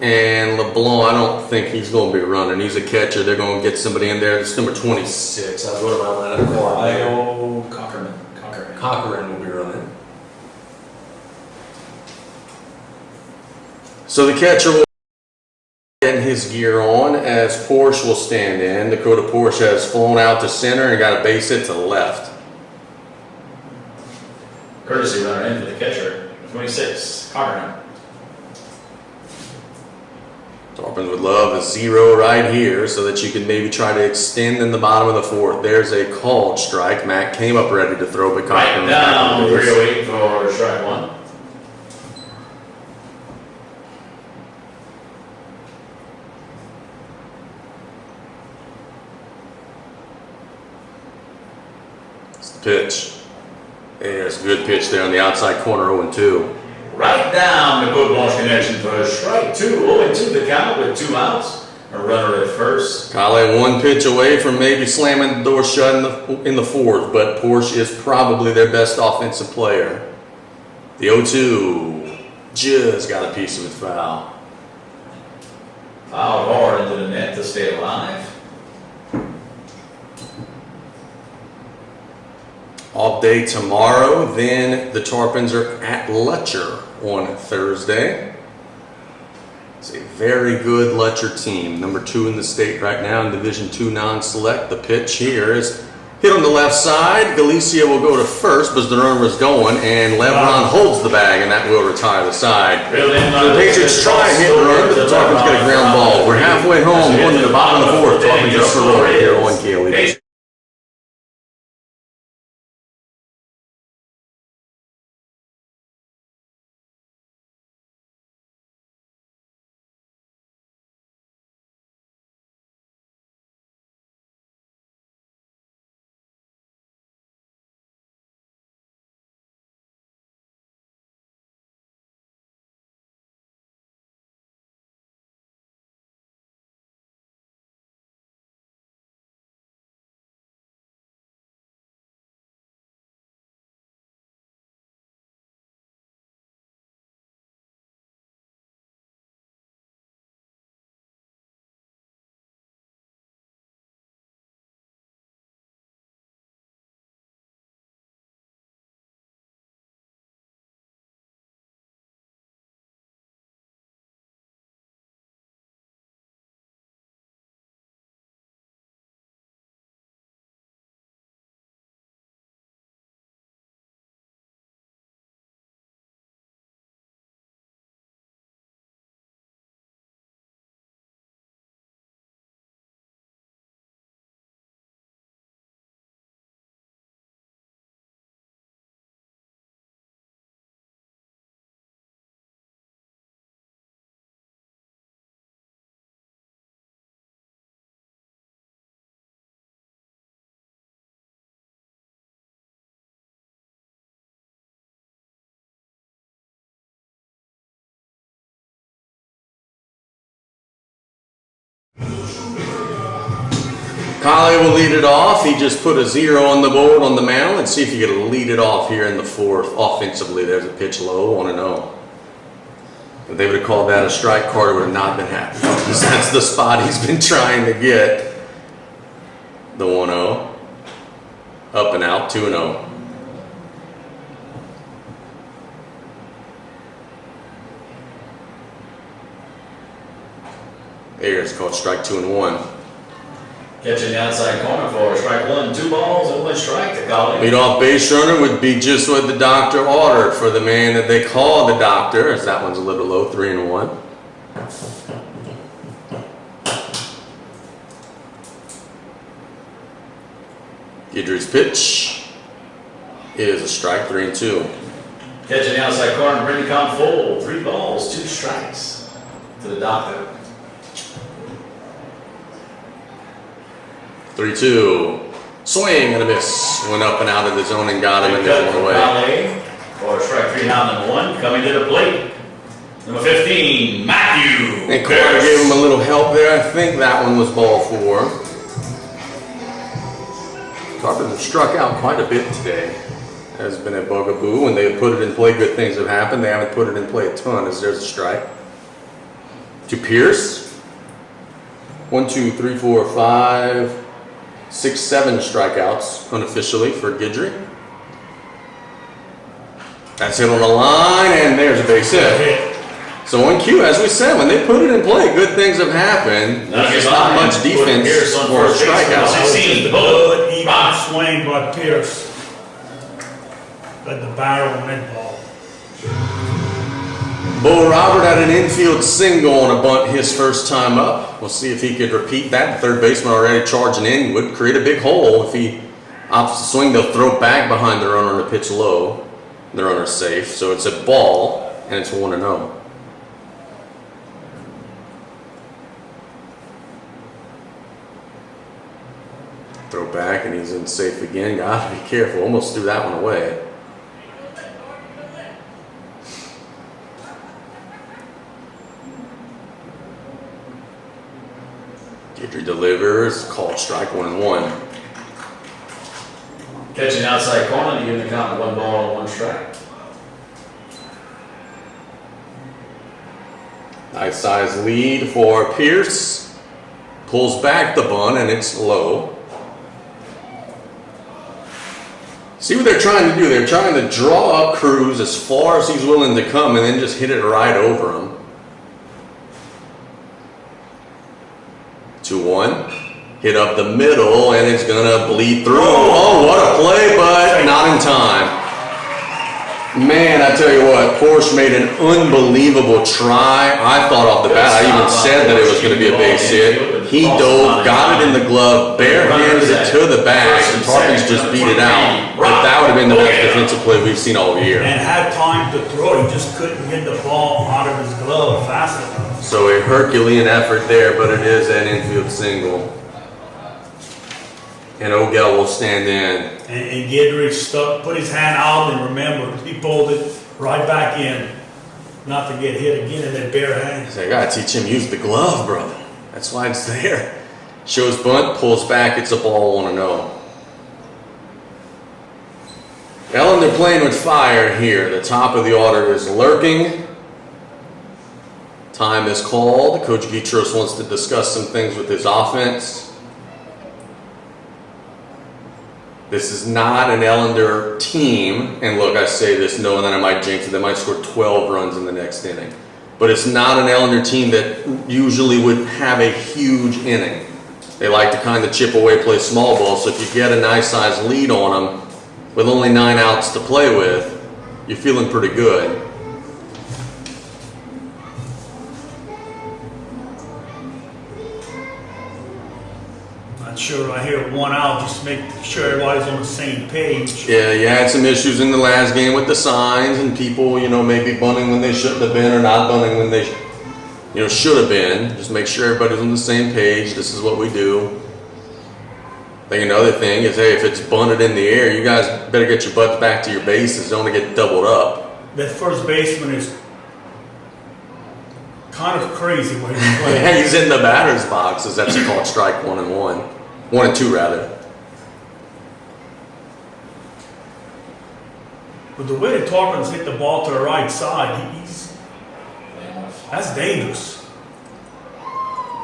And LeBlanc, I don't think he's going to be running. He's a catcher. They're going to get somebody in there. It's number 26. I'll go to my line of Cochran will be running. So the catcher will get his gear on as Porsche will stand in. Dakota Porsche has flown out to center and got a base hit to the left. Courtesy runner in for the catcher. 26, Cochran. Tarpons would love a 0 right here so that you can maybe try to extend in the bottom of the 4th. There's a called strike. Matt came up ready to throw, but Cochran Right down, 308 for strike 1. It's the pitch. There's a good pitch there on the outside corner, 0-2. Right down the good launch connection for strike 2. 0-2 the count with 2 outs. A runner at first. Kale 1 pitch away from maybe slamming the door shut in the 4th, but Porsche is probably their best offensive player. The 0-2 just got a piece of it foul. Fouled hard into the net to stay alive. Off day tomorrow. Then the Tarpons are at Letcher on Thursday. It's a very good Letcher team. Number 2 in the state right now in Division II non-select. The pitch here is hit on the left side. Galicia will go to first, but the runner is going, and Lebron holds the bag, and that will retire the side. So the Patriots try and hit and run, but the Tarpons get a ground ball. We're halfway home, going to the bottom of the 4th. Tarpons up for roll here on KLE. Collie will lead it off. He just put a 0 on the board on the mound. Let's see if he can lead it off here in the 4th. Offensively, there's a pitch low, 1-0. If they would have called that a strike, Carter would have not been happy. Because that's the spot he's been trying to get. The 1-0. Up and out, 2-0. There, it's called strike 2 and 1. Catching the outside corner for strike 1, 2 balls, and 1 strike to Collie. Leadoff base runner would be just what the doctor ordered for the man that they call the doctor, as that one's a little low, 3 and 1. Guidry's pitch is a strike, 3 and 2. Catching the outside corner, bring the count full, 3 balls, 2 strikes to the doctor. 3-2. Swing and a miss. Went up and out of the zone and got him and Cut one away. Or strike 3 now, number 1, coming to the plate. Number 15, Matthew. And Carter gave him a little help there. I think that one was ball 4. Tarpons have struck out quite a bit today. Has been a bugaboo. When they put it in play, good things have happened. They haven't put it in play a ton, as there's a strike. To Pierce. 1, 2, 3, 4, 5, 6, 7 strikeouts unofficially for Guidry. That's hit on the line, and there's a base hit. So on cue, as we said, when they put it in play, good things have happened. There's just not much defense for a strikeout. 16, Good even swing by Pierce. Got the barrel on that ball. Bo Robert had an infield single on a bunt his first time up. We'll see if he could repeat that. The third baseman already charging in would create a big hole. If he opts to swing, they'll throw back behind the runner on a pitch low. The runner's safe. So it's a ball, and it's 1-0. Throw back, and he's in safe again. Gotta be careful. Almost threw that one away. Guidry delivers, called strike 1-1. Catching outside corner to give the count 1 ball and 1 strike. Nice size lead for Pierce. Pulls back the bunt and it's low. See what they're trying to do? They're trying to draw up Cruz as far as he's willing to come and then just hit it right over him. 2-1. Hit up the middle and it's gonna bleed through. Oh, what a play, but not in time. Man, I tell you what, Porsche made an unbelievable try. I thought off the bat, I even said that it was going to be a base hit. He dove, got it in the glove, barehanded it to the bag, and Tarpons just beat it out. But that would have been the best defensive play we've seen all year. And had time to throw, he just couldn't get the ball out of his glove fast enough. So a Herculean effort there, but it is an infield single. And Ogel will stand in. And Guidry put his hand out and remember, he pulled it right back in. Not to get hit again in that bare hand. I gotta teach him to use the glove, brother. That's why it's there. Shows bunt, pulls back, it's a ball 1-0. Ellender playing with fire here. The top of the order is lurking. Time is called. Coach Gitros wants to discuss some things with his offense. This is not an Ellender team, and look, I say this knowing that I might jinx it, they might score 12 runs in the next inning. But it's not an Ellender team that usually would have a huge inning. They like to kind of chip away, play small ball, so if you get a nice sized lead on them with only 9 outs to play with, you're feeling pretty good. Not sure, I hear 1 out, just make sure everybody's on the same page. Yeah, you had some issues in the last game with the signs and people, maybe bunting when they shouldn't have been or not bunting when they, should have been. Just make sure everybody's on the same page. This is what we do. I think another thing is, hey, if it's bunted in the air, you guys better get your butts back to your bases. Don't want to get doubled up. That first baseman is kind of crazy when he's playing. Yeah, he's in the batter's box, as that's called strike 1 and 1. 1 and 2 rather. But the way the Tarpons hit the ball to the right side, that's dangerous.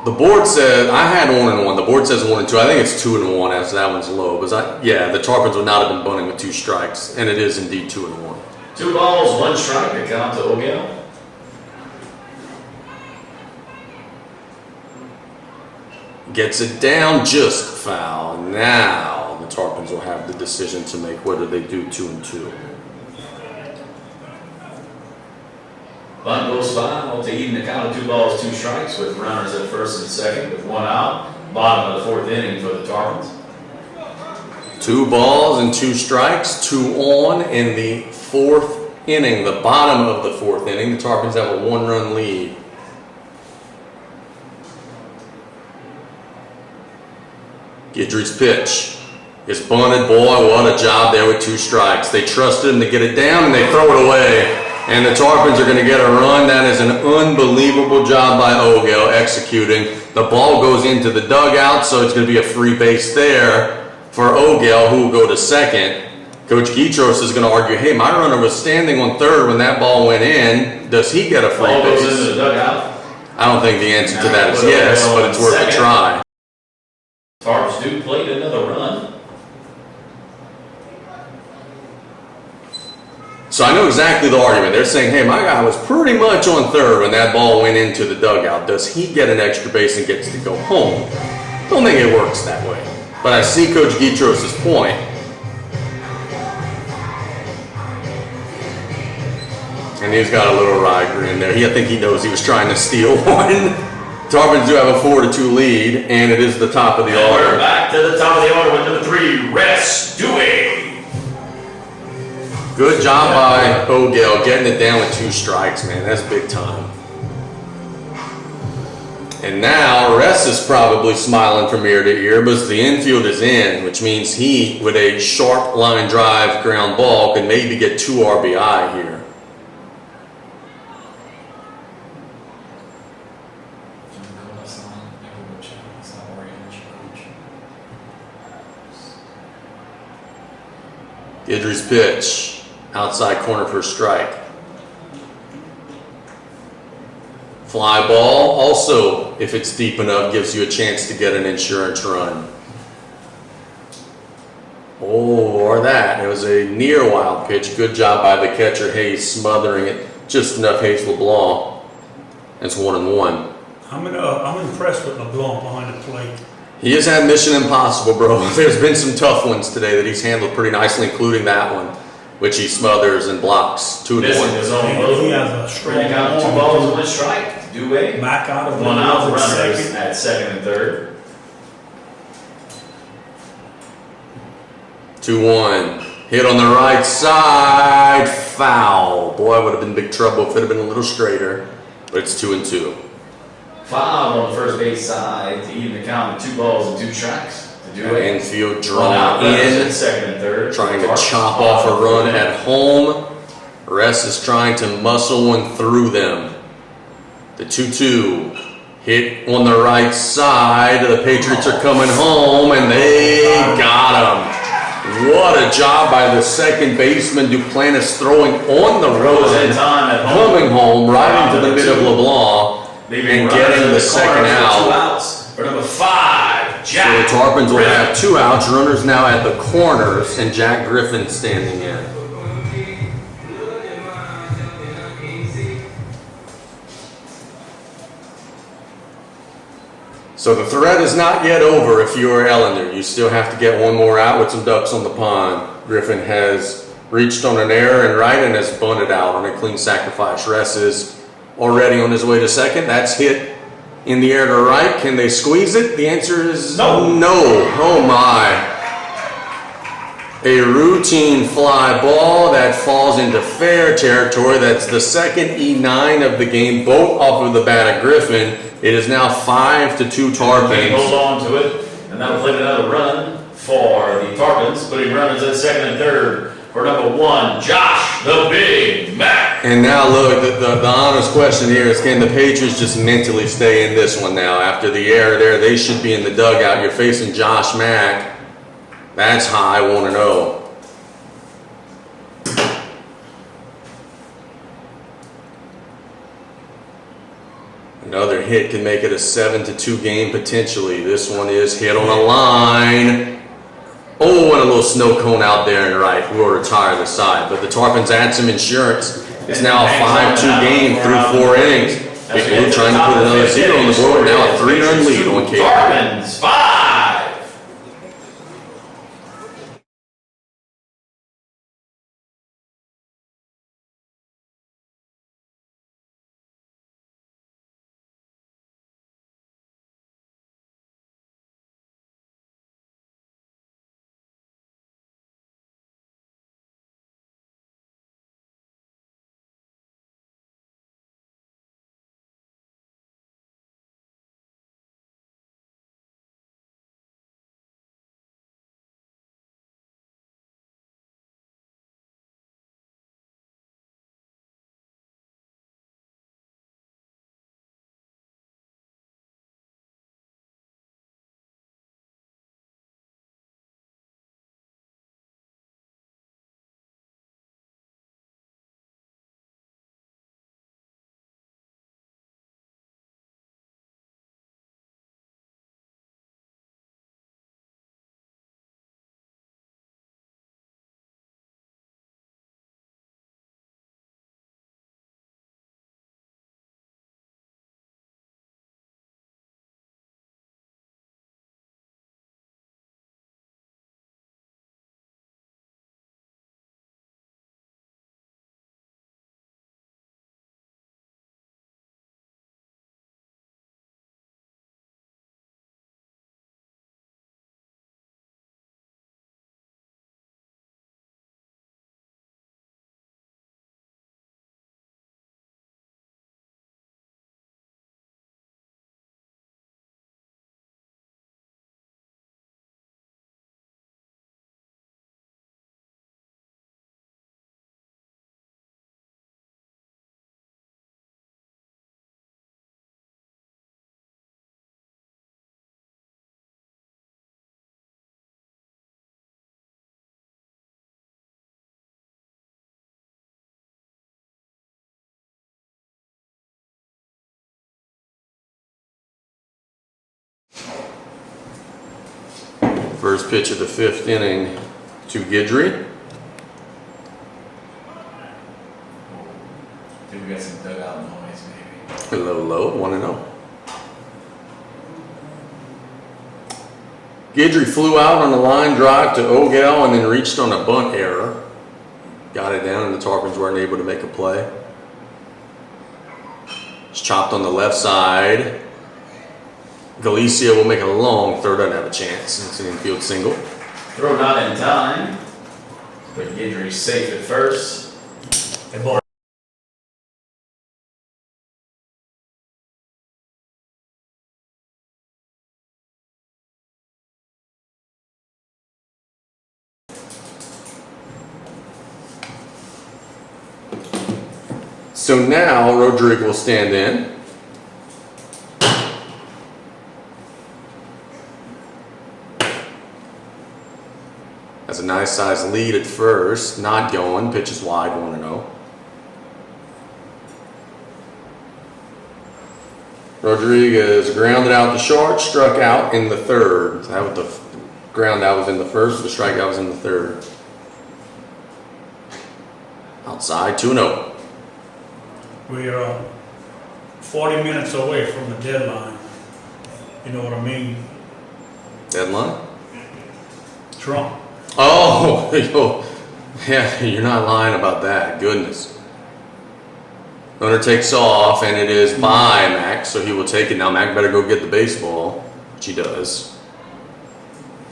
The board says, I had 1 and 1. The board says 1 and 2. I think it's 2 and 1 as that one's low. But the Tarpons would not have been bunting with 2 strikes. And it is indeed 2 and 1. 2 balls, 1 strike to count to Ogel. Gets it down, just foul. Now the Tarpons will have the decision to make whether they do 2 and 2. Bunt goes by, to even the count of 2 balls, 2 strikes with runners at first and second with 1 out. Bottom of the 4th inning for the Tarpons. 2 balls and 2 strikes, 2 on in the 4th inning, the bottom of the 4th inning. The Tarpons have a 1-run lead. Guidry's pitch is bunted. Boy, what a job there with 2 strikes. They trusted him to get it down and they throw it away. And the Tarpons are going to get a run. That is an unbelievable job by Ogel executing. The ball goes into the dugout, so it's going to be a free base there for Ogel, who will go to second. Coach Gitros is going to argue, hey, my runner was standing on third when that ball went in. Does he get a free Ball base? goes into the dugout. I don't think the answer to that is yes, but it's worth a try. Tarps do plate another run. So I know exactly the argument. They're saying, hey, my guy was pretty much on third when that ball went into the dugout. Does he get an extra base and gets to go home? Don't think it works that way. But I see Coach Gitros' point. And he's got a little wry grin there. I think he knows he was trying to steal one. Tarpons do have a 4-2 lead, and it is the top of the And order. we're back to the top of the order with number 3, Rest Dewey. Good job by Ogel getting it down with 2 strikes, man. That's big time. And now Rest is probably smiling from ear to ear because the infield is in, which means he, with a sharp line drive ground ball, could maybe get 2 RBI here. Guidry's pitch, outside corner for a strike. Fly ball, also, if it's deep enough, gives you a chance to get an insurance run. Oh, or that. It was was a near wild pitch. Good job by the catcher Hayes, smothering it just enough. Hayes LeBlanc. It's 1-1. I'm impressed with LeBlanc behind the plate. He has had mission impossible, bro. There's been some tough ones today that he's handled pretty nicely, including that one, which he smothers and blocks. 2-1. Missing his own move. He has a strong Bring out 2 arm. balls and 1 strike. Dubé. Back out of 1 out, runners runners second. at second and third. 2-1. Hit on the right side. Foul. Boy, would have been big trouble if it had been a little straighter. But it's 2-2. Foul on the first base side to even the count of 2 balls and 2 strikes. To Dubé. Infield 1 drawn out, runners in. at second and third. Trying to Tarpons chop on off a run the at home. Ress is trying to muscle one through them. The 2-2 hit on the right side. The Patriots are coming home and they got him. What a job by the second baseman. Duplantis throwing on the Throws in run, time at home. coming home right into the mid of LeBlanc Leaving and runners getting in the the second corner for 2 out. outs. For number 5, So Jack. the Tarpons will Griffin. have 2 outs. Runners now at the corners and Jack Griffin standing in. So the threat is not yet over if you are Ellender. You still have to get 1 more out with some ducks on the pond. Griffin has reached on an error and right and has bunted out on a clean sacrifice. Ress is already on his way to second. That's hit in the air to right. Can they squeeze it? The answer is No. no. Oh my. A routine fly ball that falls into fair territory. That's the second E9 of the game, both off of the bat of Griffin. It is now 5-2 They Tarpons. hold on to it, and that'll play another run for the Tarpons, putting runners at second and third for number 1, Josh the Big Mac. And now look, the honest question here is, can the Patriots just mentally stay in this one now? After the error there, they should be in the dugout. You're facing Josh Mack. That's high, 1-0. Another hit can make it a 7-2 game potentially. This one is hit on a line. Oh, and a little snow cone out there and right. We'll retire the side. But the Tarpons add some insurance. It's now a 5-2 game through 4 innings. Big Blue trying to put another 0 on the board. Now a 3-run lead on Cape. Tarpons 5. First pitch of the 5th inning to Guidry. think we got some dugout noise maybe. Low, 1-0. Guidry flew out on the line drive to Ogel and then reached on a bunt error. Got it down and the Tarpons weren't able to make a play. It's chopped on the left side. Galicia will make a long throw, doesn't have a chance. It's an infield single. Throw not in time, but Guidry's safe at first. Hey, boy. So now Rodrigue will stand in. Has a nice size lead at first, not going, pitch is wide, 1-0. Rodriguez grounded out to short, struck out in the third. That was the ground out was in the first, the strikeout was in the third. Outside, 2-0. We are 40 minutes away from the deadline. You know what I mean? Deadline? Trump. Oh, yeah, you're not lying about that. Goodness. Runner takes off, and it is by Mac, so he will take it. Now Mac better go get the baseball, which he does.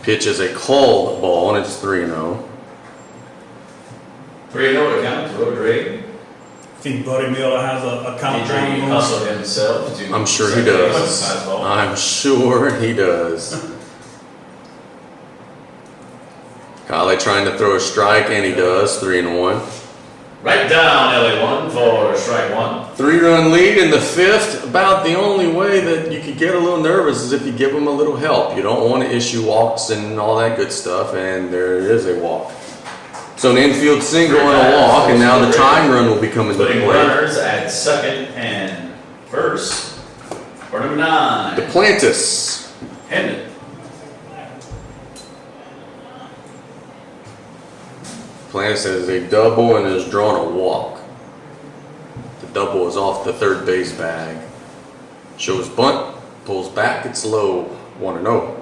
Pitch is a called ball, and it's 3-0. 3-0 to count to Rodrigue. I think Buddy Miller has a countdown. Guidry hustled himself to I'm sure he second base does. with a fastball. I'm sure he does. Kale trying to throw a strike, and he does. 3-1. Right down LA1 for strike one. 3-run lead in the fifth. About the only way that you could get a little nervous is if you give them a little help. You don't want to issue walks and all that good stuff, and there is a walk. So an infield single and a walk, and now the tying run will be coming to Putting play. runners at second and first for number 9. Duplantis. Hendon. Duplantis has a double and has drawn a walk. The double is off the third base bag. Shows bunt, pulls back, it's low, 1-0.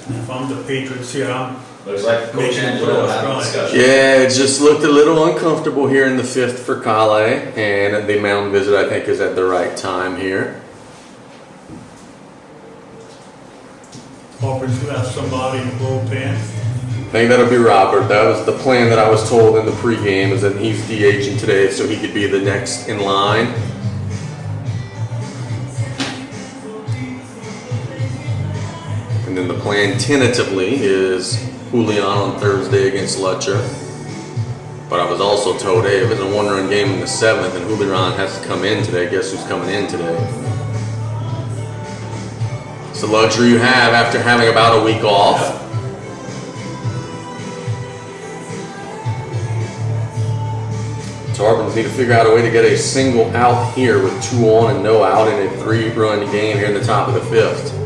If I'm the Patriots here, I'm Looks like Coach Making Angelo it had a right. discussion. Yeah, it just looked a little uncomfortable here in the fifth for Kale, and the mound visit I think is at the right time here. hoping to have somebody in the bullpen. I think that'll be Robert. That was the plan that I was told in the pregame, is that he's DHing today so he could be the next in line. And then the plan tentatively is Julian on Thursday against Lutcher. But I was also told, hey, if it's a one-run game in the seventh and Julian has to come in today, guess who's coming in today? It's the luxury you have after having about a week off. Tarpons need to figure out a way to get a single out here with 2 on and no out in a 3-run game here in the top of the fifth.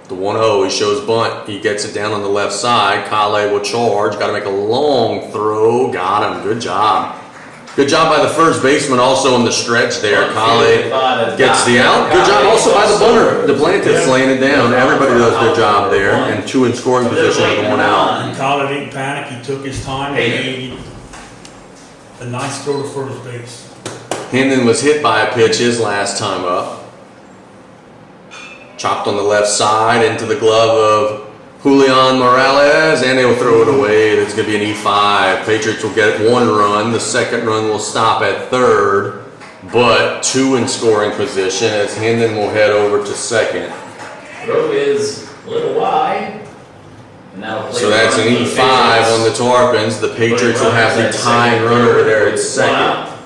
The 1-0, he shows bunt. He gets it down on the left side. Kale will charge. Got to make a long throw. Got him. Good job. Good job by the first baseman also in the stretch there. Kale gets the out. Good job also by the bunter. Duplantis laying it down. Everybody does their job there. And 2 in scoring position with 1 out. And Colin didn't panic. He took his time and made a nice throw to first base. Hendon was hit by a pitch his last time up. Chopped on the left side into the glove of Julian Morales, and they'll throw it away. It's going to be an E5. Patriots will get 1 run. The second run will stop at third, but 2 in scoring position as Hendon will head over to second. Throw is a little wide. So that's an E5 on the Tarpons. The Patriots will have the tying run over there at second.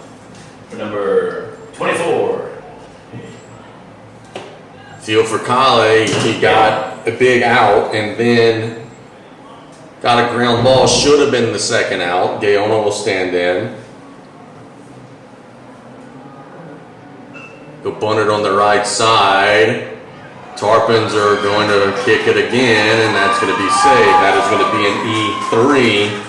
For number 24. Feel for Kale, he got a big out, and then Got a ground ball, should have been the second out. Gaona will stand in. He'll bunt it on the right side. Tarpons are going to kick it again, and that's going to be safe. That is going to be an E3.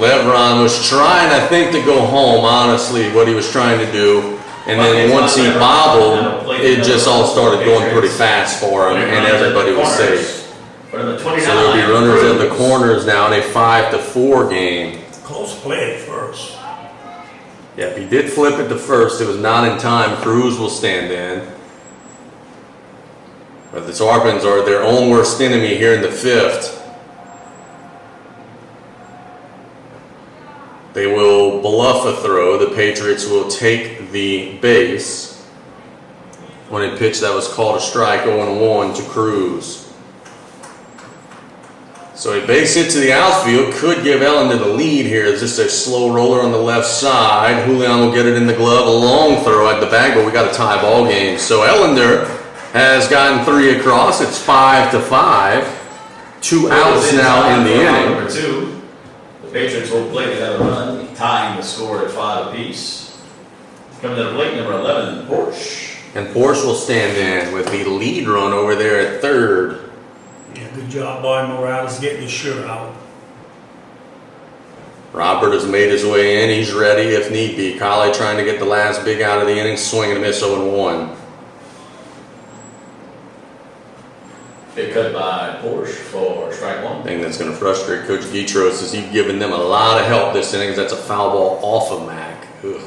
Levron was trying, I think, to go home, honestly, what he was trying to do. And then once he bobbled, it just all started going pretty fast for him, and everybody was safe. So there'll be runners at the corners now in a 5-4 game. Close play at first. Yep, he did flip it to first. It was not in time. Cruz will stand in. But the Tarpons are their own worst enemy here in the 5th. They will bluff a throw. The Patriots will take the base. When a pitch that was called a strike, 0-1 to Cruz. So a base hit to the outfield could give Ellender the lead here. It's just a slow roller on the left side. Julian will get it in the glove. A long throw at the bag, but we got a tie ball game. So Ellender has gotten 3 across. It's 5-5. 2 outs now in the inning. Number 2. The Patriots will play without a run, tying the score at 5 apiece. Coming to the plate, number 11, Porsche. And Porsche will stand in with the lead run over there at third. Yeah, good job by Morales getting his shirt out. Robert has made his way in. He's ready if need be. Kale trying to get the last big out of the inning. Swing and a miss, 0-1. Big cut by Porsche for strike 1. Thing that's going to frustrate Coach Gitros is he's given them a lot of help this inning. That's a foul ball off of Mac. Ugh.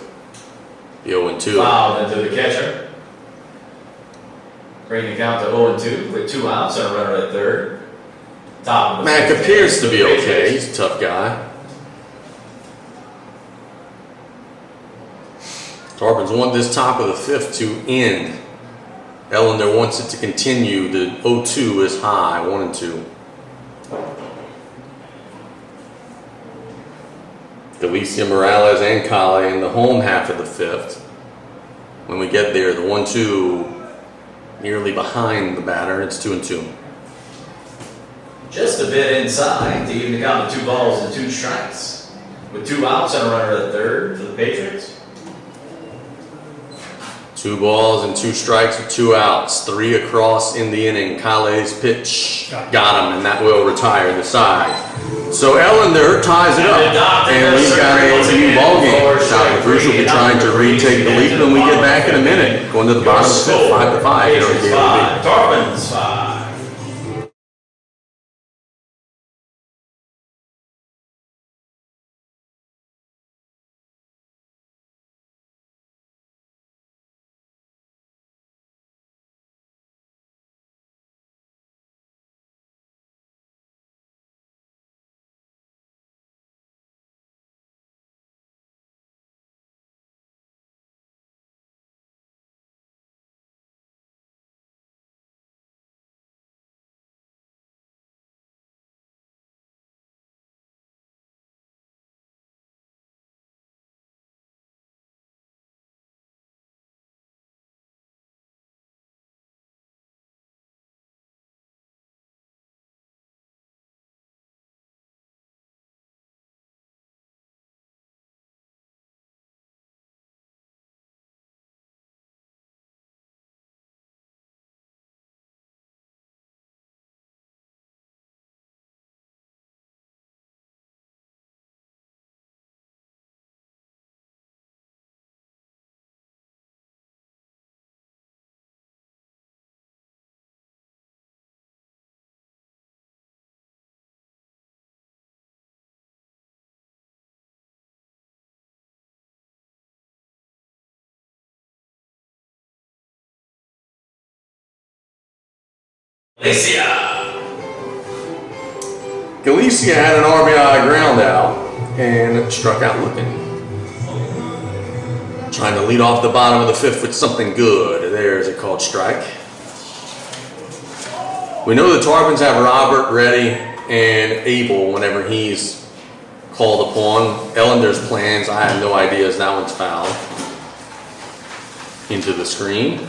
The 0-2. Fouled into the catcher. Bringing the count to 0-2 with 2 outs and a runner at third. Top of the Mac 5th appears to inning. be okay. He's a tough guy. Tarpons want this top of the 5th to end. Ellender wants it to continue. The 0-2 is high, 1-2. Galicia, Morales, and Kale in the home half of the 5th. When we get there, the 1-2 nearly behind the batter. It's 2-2. Just a bit inside to even the count of 2 balls and 2 strikes. With 2 outs and a runner at third for the Patriots. 2 balls and 2 strikes with 2 outs. 3 across in the inning. Kale's pitch got him, and that will retire the side. So Ellender ties it up, and we've got a new ball game. Now, Bruce will be trying to retake the lead when we get back in a minute. Going to the bottom of the 5th, 5-5. Here Patriots 5, Tarpons 5. Galicia had an RBI ground out and struck out looking. Trying to lead off the bottom of the 5th with something good. There's a called strike. We know the Tarpons have Robert ready and able whenever he's called upon. Ellender's plans, I have no idea as that one's fouled. Into the screen.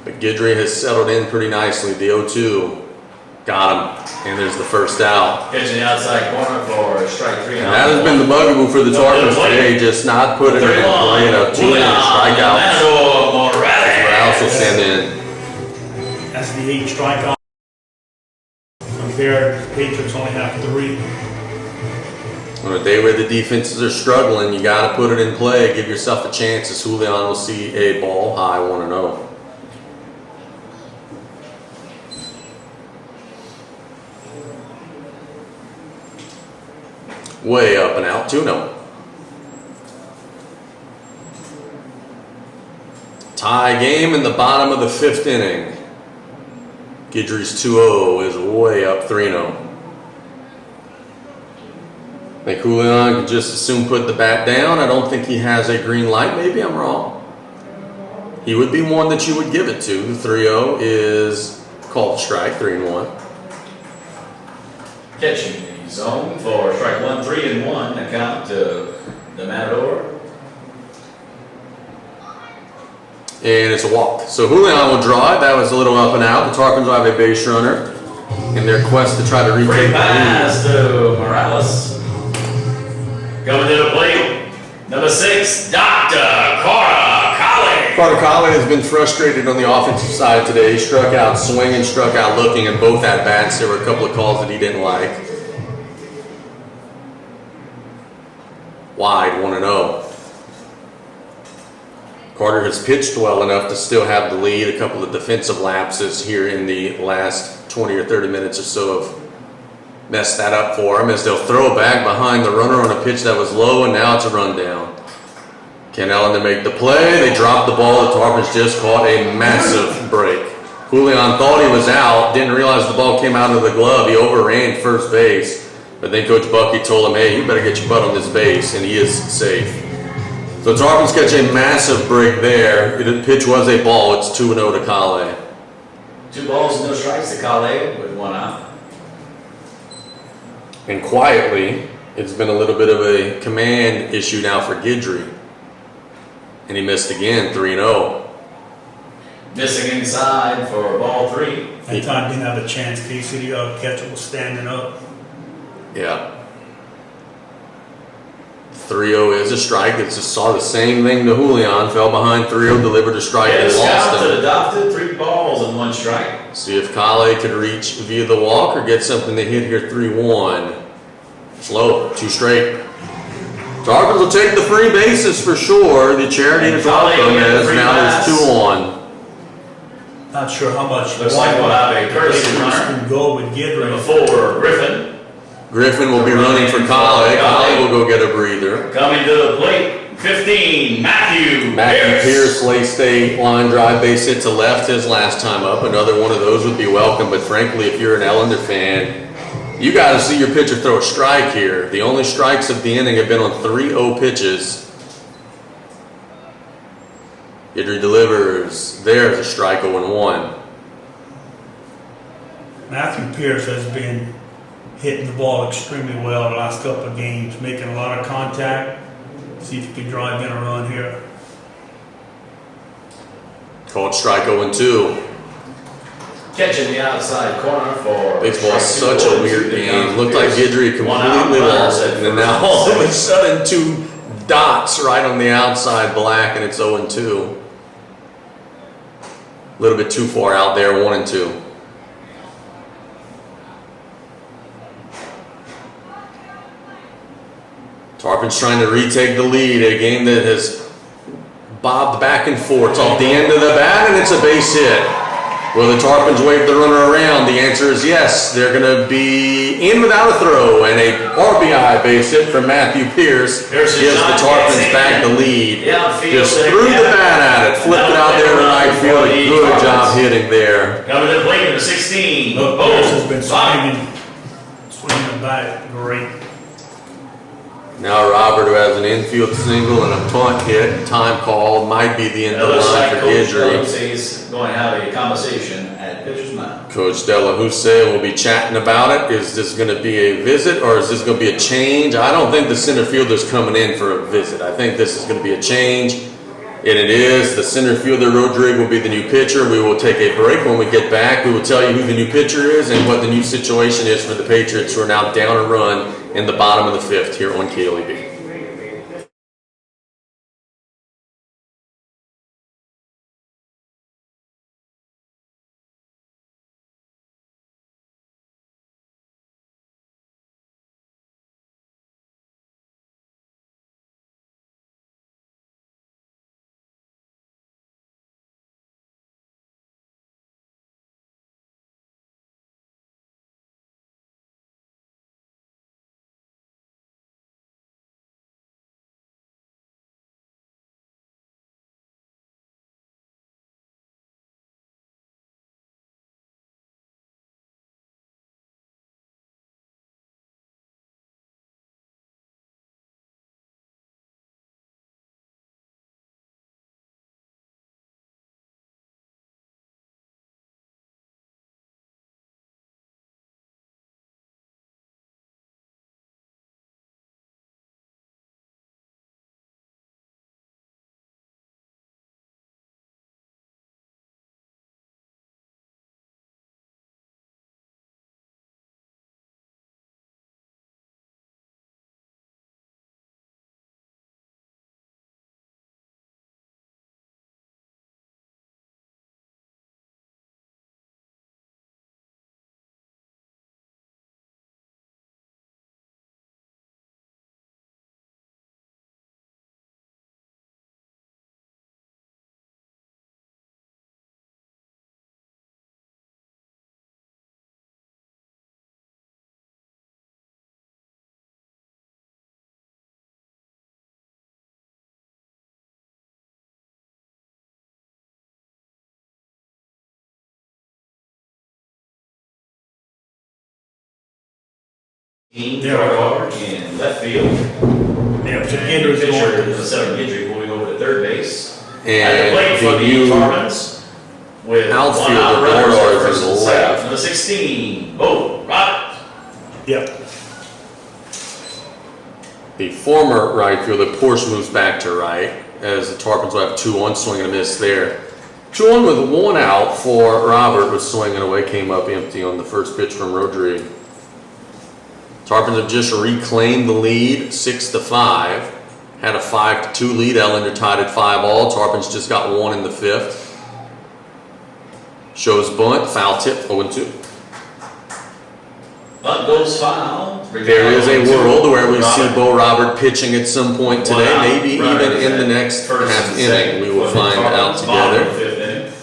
The Guidry has settled in pretty nicely. The 0-2. Got him. And there's the first out. Catching the outside corner for strike 3. And that has been the bugaboo for the Tarpons today, just not putting it in play enough. 2 strikeouts. Morales will stand in. That's the 8 strikeout. Compared, Patriots only have 3. On a day where the defenses are struggling, you got to put it in play. Give yourself a chance, as Julian will see a ball high 1-0. Way up and out, 2-0. Tie game in the bottom of the 5th inning. Guidry's 2-0 is way up 3-0. I think Julian could just as soon put the bat down. I don't think he has a green light. Maybe I'm wrong. He would be one that you would give it to. The 3-0 is called strike, 3-1. Catching the zone for strike 1, 3-1. The count to the Matador. And it's a walk. So Julian will draw it. That was a little up and out. The Tarpons will have a base runner in their quest to try to retake Great the pass to Morales. Coming to the plate, number 6, Dr. Carter Colley. Carter Colley has been frustrated on the offensive side today. He struck out swinging, struck out looking in both at-bats. There were a couple of calls that he didn't like. Wide, 1-0. Carter has pitched well enough to still have the lead. A couple of defensive lapses here in the last 20 or 30 minutes or so have messed that up for him, as they'll throw back behind the runner on a pitch that was low, and now it's a rundown. Can Ellender make the play? They dropped the ball. The Tarpons just caught a massive break. Julian thought he was out, didn't realize the ball came out of the glove. He overran first base, but then Coach Bucky told him, hey, you better get your butt on this base, and he is safe. So Tarpons catch a massive break there. The pitch was a ball. It's 2-0 to Colley. 2 balls, no strikes to Colley with 1 out. And quietly, it's been a little bit of a command issue now for Guidry. And he missed again, 3-0. Missing inside for ball 3. That time didn't have a chance. Casey, the catcher was standing up. Yeah. 3-0 is a strike. It just saw the same thing to Julian. Fell behind 3-0, delivered a strike, and lost Scout him. to the doctor, 3 balls and 1 strike. See if Colley could reach via the walk or get something to hit here, 3-1. Slow, 2 straight. Tarpons will take the free bases for sure. The charity is welcome, as now there's 2 on. Not sure how much. Looks like we'll have a courtesy Patriots runner. can go with Guidry. Number 4, Griffin. Griffin will be running for Colley. Colley will go get a breather. Coming to the plate, 15, Matthew Pierce laced a line drive base hit to left his last time up. Another one of those would be welcome, but frankly, if you're an Ellender fan, you got to see your pitcher throw a strike here. The only strikes of the inning have been on 3-0 pitches. Guidry delivers. There's a strike, 0-1. Matthew Pierce has been hitting the ball extremely well the last couple of games, making a lot of contact. See if he can drive in a run here. Called strike, 0-2. Catching the outside corner for Baseball is strike such 2, a weird Pierce. game. Looked like Guidry One out, completely lost it, runners and then at now first all of a and sudden 2 dots right on the outside black, and it's 0-2. A little bit too far out there, 1-2. Tarpons trying to retake the lead, a game that has bobbed back and forth. It's off the end of the bat, and it's a base hit. Will the Tarpons wave the runner around? The answer is yes. They're going to be in without a throw, and a RBI base hit from Matthew Pierce gives the Tarpons back the lead. Just threw the bat at it, flipped it out there to right field. Good job hitting there. Coming to the plate, number 16. Look, Pierce has been swinging back great. Now Robert, who has an infield single and a punt hit, time call, might be the end of the Looks line like for Coach Guidry. is going to have a conversation at pitcher's mound. Coach Della Hussein will be chatting about it. Is this going to be a visit or is this going to be a change? I don't think the center fielder's coming in for a visit. I think this is going to be a change. And it is the center fielder, Rodrigue, will be the new pitcher. We will take a break. When we get back, we will tell you who the new pitcher is and what the new situation is for the Patriots, who are now down a run in the bottom of the fifth here on KLEB. In left field. Yeah, so And Gendry's the pitcher going. is the center Gidry moving over to third base. And Plate for the the new Tarpons with outfielder, one out runner, Bernard, first to the and second. left. Number 16. Oh, Robert. Yep. The former right fielder, Porsche, moves back to right, as the Tarpons will have 2 on, swing and a miss there. 2 on with 1 out for Robert, was swinging away, came up empty on the first pitch from Rodrigue. Tarpons have just reclaimed the lead, 6-5. Had a 5-2 lead. Ellender tied at 5-all. Tarpons just got 1 in the 5th. Shows bunt, foul tip, 0-2. Bunt goes foul. There is a world where we see Bo Robert pitching at some point today, One out, maybe even runners in the at next first half and inning. second We will for the find out Tarpons, bottom of the together. fifth inning.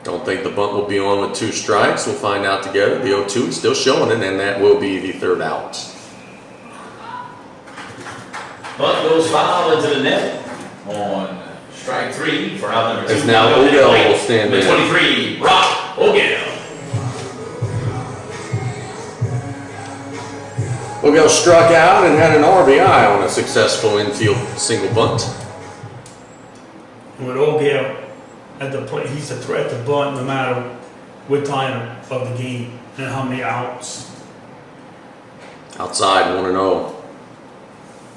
Don't think the bunt will be on with 2 strikes. We'll find out together. The 0-2 is still showing it, and that will be the 3rd out. Bunt goes foul into the net on strike 3 for out number 2. As now Odell will stand in. Number 23, Rock Odell. Odell struck out and had an RBI on a successful infield single bunt. With Ogel at the plate, he's a threat to bunt no matter what time of the game and how many outs. Outside, 1-0.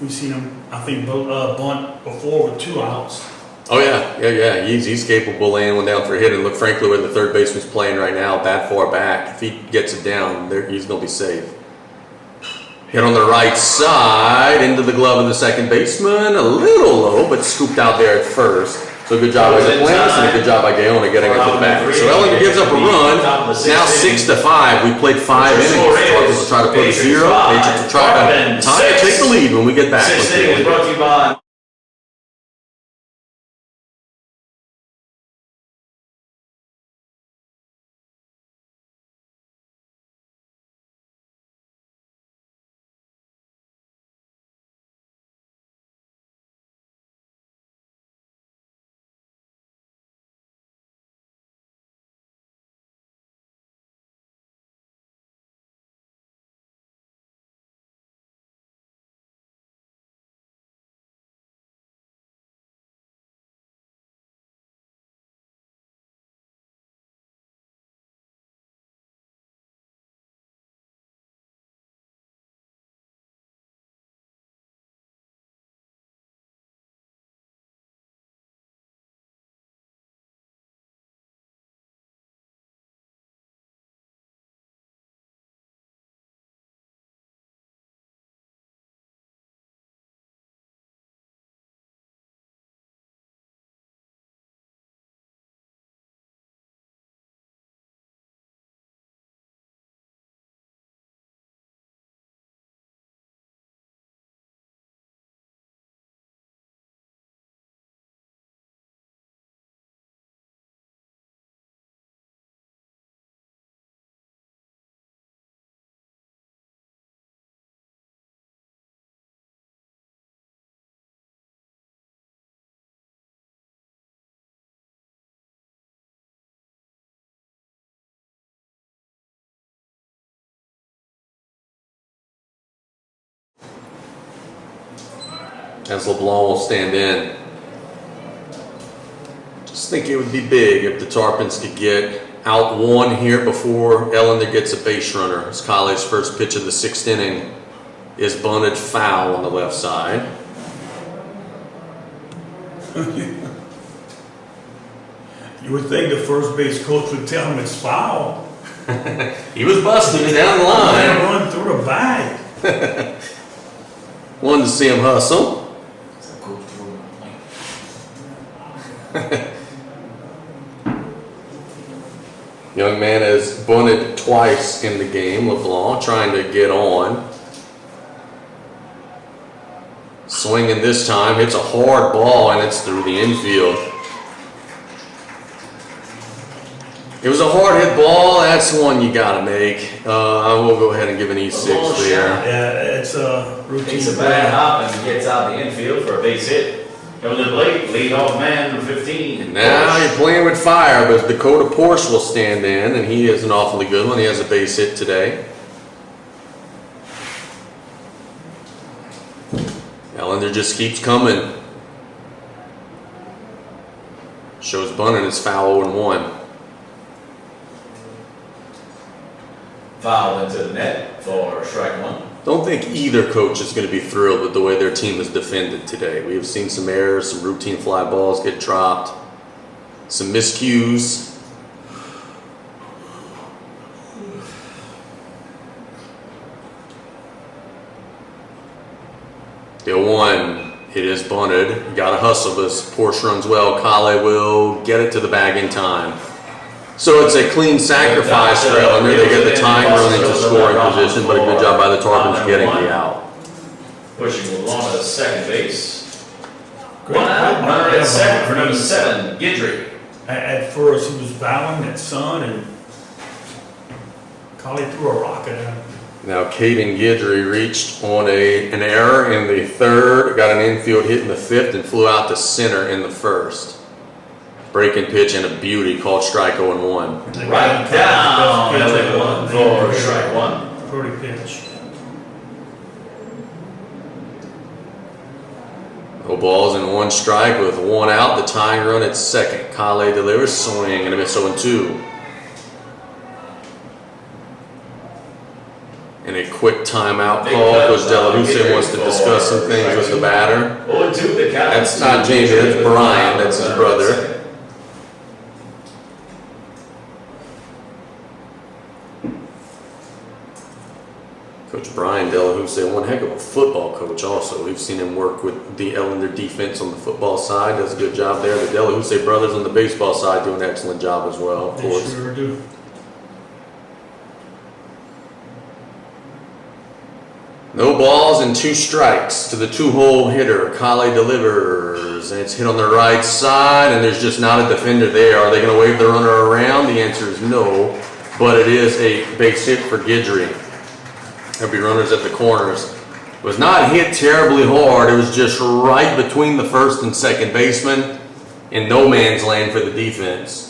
We've seen him, I think, bunt before with 2 outs. Oh yeah. He's capable of laying one down for a hit. And look, frankly, where the third baseman's playing right now, that far back, if he gets it down, he's going to be safe. Hit on the right side into the glove of the second baseman, a little low, but scooped out there at first. So good job by Duplantis and a good job by Gaona getting it to the back. So Ellender gives up a run. Now 6-5. We played 5 innings. Tarpons will try to put a 0. Patriots will try to take the lead when we get back. 6th inning is brought to you by as LeBlanc will stand in. Just think it would be big if the Tarpons could get out one here before Ellender gets a base runner. As Kale's first pitch of the 6th inning is bunted foul on the left side. You would think the first base coach would tell him it's foul. He was busting it down the Let line. him run through the bag. Wanted to see him hustle. Young man has bunted twice in the game. LeBlanc trying to get on. Swinging this time, hits a hard ball and it's through the infield. It was a hard hit ball. That's one you gotta make. I will go ahead and give an E6 there. Yeah, it's a routine. Takes a bad hop and gets out the infield for a base hit. Ellender Blake, leadoff man, number 15. Now you're playing with fire, but Dakota Porsche will stand in, and he is an awfully good one. He has a base hit today. Ellender just keeps coming. Shows bunting is foul 0-1. Foul into the net for strike one. Don't think either coach is going to be thrilled with the way their team has defended today. We have seen some errors, some routine fly balls get dropped, some miscues. The 1, it is bunted. You got to hustle this. Porsche runs well. Kale will get it to the bag in time. So it's a clean sacrifice for Ellender. They get the time run into scoring position, but a good job by the Tarpons getting the out. Pushing along to second base. Great One out, play. runner at second for number 7, Guidry. At first, he was battling that sun, and Kale threw a rocket at him. Now Caden Guidry reached on an error in the 3rd, got an infield hit in the 5th, and flew out to center in the 1st. Breaking pitch and a beauty called strike 0-1. Right down, Ellender for strike one. Pretty pitch. No balls and 1 strike with 1 out. The tying run at second. Kale delivers, swing and a miss 0-2. And a quick timeout call because Delahousse wants to discuss some things with the batter. 0-2 the count. That's not Jamie, that's Brian, that's his brother. Coach Brian Delahousse, one heck of a football coach also. We've seen him work with the Ellender defense on the football side, does a good job there. The Delahousse brothers on the baseball side do an excellent job as well, of They course. sure do. No balls and 2 strikes to the 2-hole hitter. Kale delivers, and it's hit on the right side, and there's just not a defender there. Are they going to wave the runner around? The answer is no, but it is a base hit for Guidry. There'll be runners at the corners. It was not hit terribly hard. It was just right between the first and second baseman in no man's land for the defense.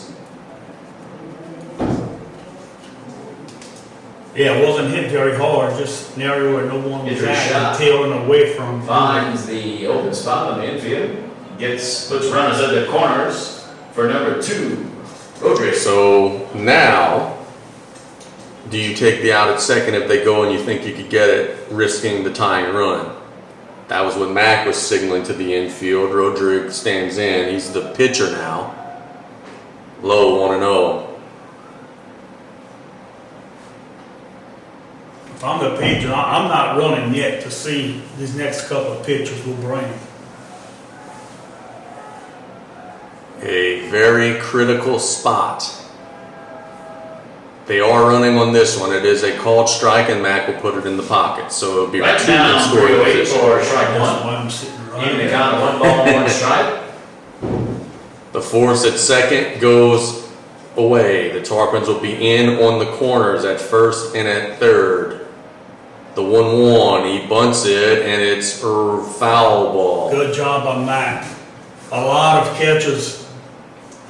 Yeah, it wasn't hit very hard, just an area where no one was Guidry at, shot. and tailing away from. Finds the open spot on the infield. Puts runners at the corners for number 2, Rodriguez. So now, do you take the out at second if they go and you think you could get it, risking the tying run? That was what Mac was signaling to the infield. Rodriguez stands in. He's the pitcher now. Low 1-0. If I'm the pitcher, I'm not running yet to see these next couple of pitchers will bring. A very critical spot. They are running on this one. It is a called strike, and Mac will put it in the pocket. So it'll be Right 2 in down, scoring 3-0 position. for strike That's 1. why I'm sitting right Even the there. count of 1 ball, 1 strike. The force at second goes away. The Tarpons will be in on the corners at first and at third. The 1-1, he bunts it, and it's a foul ball. Good job on Mac. A lot of catchers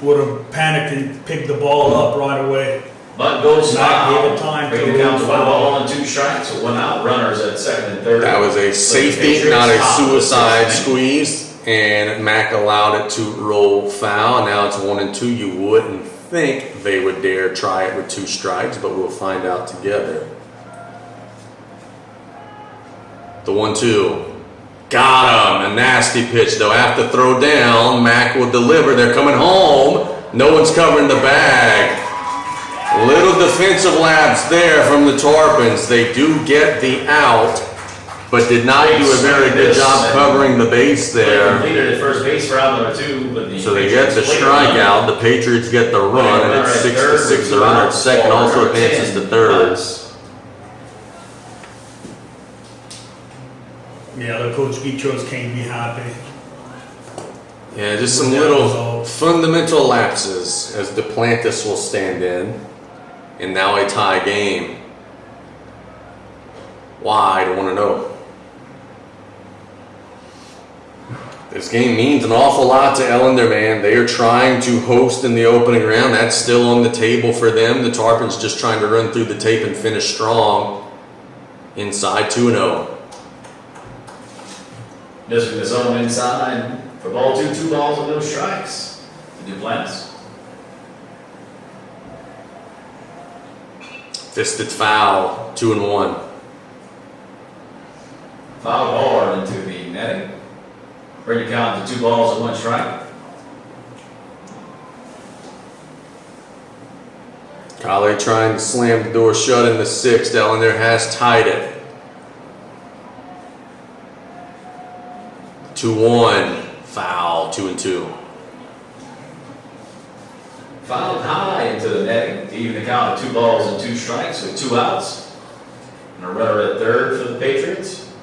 would have panicked and picked the ball up right away. Bunt goes Mac gave it foul. time Bring to the count to foul. 1 ball and 2 strikes, so 1 out. Runners at second and third. That was a safety, Patriots not a top of the suicide sixth squeeze, and Mac allowed it to roll foul. Now it's 1 and 2. You wouldn't think they would dare try it with 2 strikes, but we'll find out together. The 1-2. Got him. A nasty pitch, though. After throw down, Mac will deliver. They're coming home. No one's covering the bag. Little defensive lapse there from the Tarpons. They do get the out, but did not do a very good job covering the base there. Completed at first base for out number 2, but the So they get the strikeout. The Patriots get the run, and it's 6-6. The runner at second also advances to third. Yeah, the Coach Gitros can't be happy. Yeah, just some little fundamental lapses as Duplantis will stand in. And now a tie game. Why? I don't want to know. This game means an awful lot to Ellender, man. They are trying to host in the opening round. That's still on the table for them. The Tarpons just trying to run through the tape and finish strong. Inside 2-0. Missing the zone inside for ball 2, 2 balls and no strikes. To Duplantis. Fisted foul, 2-1. Fouled hard into the netting. Bring the count to 2 balls and 1 strike. Kale trying to slam the door shut in the 6th. Ellender has tied it. 2-1. Foul, 2-2. Fouled high into the netting to even the count of 2 balls and 2 strikes with 2 outs. And a runner at third for the Patriots.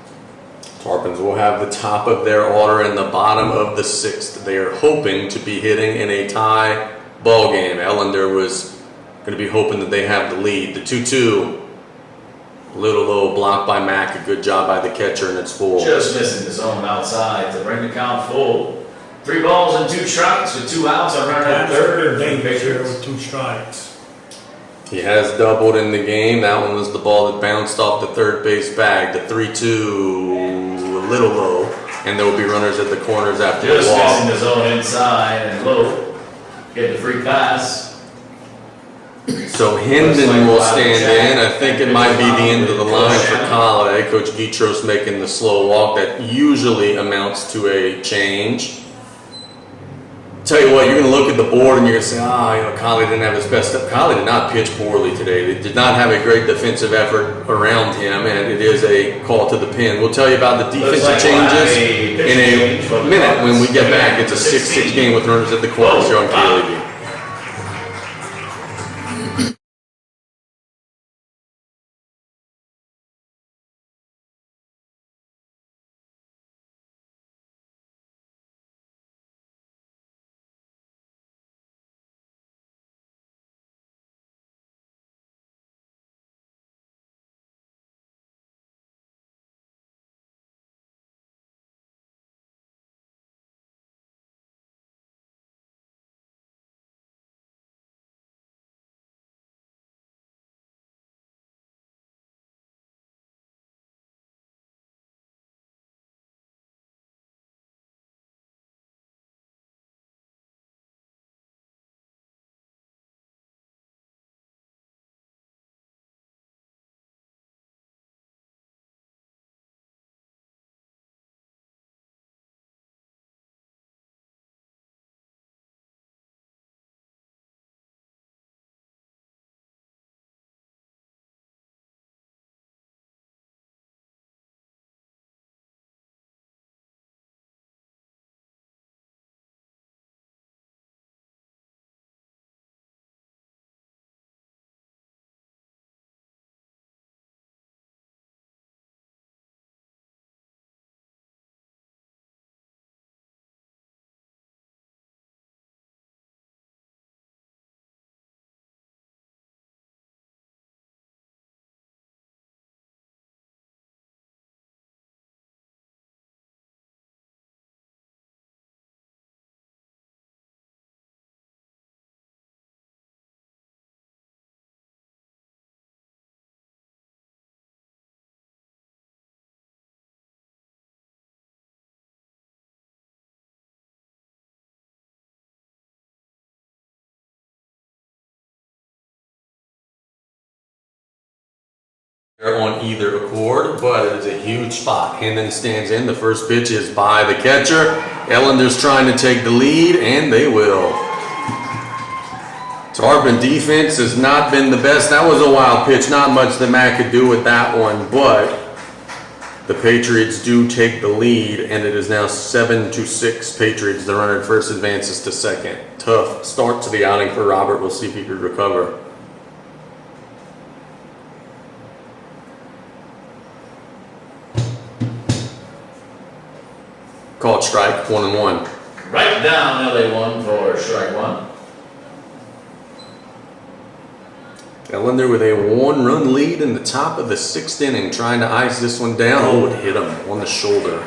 Tarpons will have the top of their order and the bottom of the 6th. They are hoping to be hitting in a tie ball game. Ellender was going to be hoping that they have the lead. The 2-2. Little low block by Mac. A good job by the catcher, and it's full. Just missing the zone outside to bring the count full. 3 balls and 2 strikes with 2 outs. A runner at third for the Dangerous here Patriots. with 2 strikes. He has doubled in the game. That one was the ball that bounced off the third base bag. The 3-2, a little low. And there will be runners at the corners after the Just missing walk. the zone inside and low. Get the free pass. So Hendon will stand in. I think it might be the end of the line for Kale. Coach Gitros making the slow walk. That usually amounts to a change. Tell you what, you're going to look at the board and you're going to say, Kale didn't have his best stuff. Kale did not pitch poorly today. They did not have a great defensive effort around him, and it is a call to the pin. We'll tell you about the defensive changes in a minute when we get back. It's a 6-6 game with runners at the corners here on KLEB. They're on either accord, but it is a huge spot. Hendon stands in. The first pitch is by the catcher. Ellender's trying to take the lead, and they will. Tarpon defense has not been the best. That was a wild pitch. Not much that Matt could do with that one, but the Patriots do take the lead, and it is now 7-6 Patriots. The runner at first advances to second. Tough start to the outing for Robert. We'll see if he could recover. Called strike, 1-1. Right down LA1 for strike one. Ellender with a 1-run lead in the top of the 6th inning, trying to ice this one down. Oh, it hit him on the shoulder.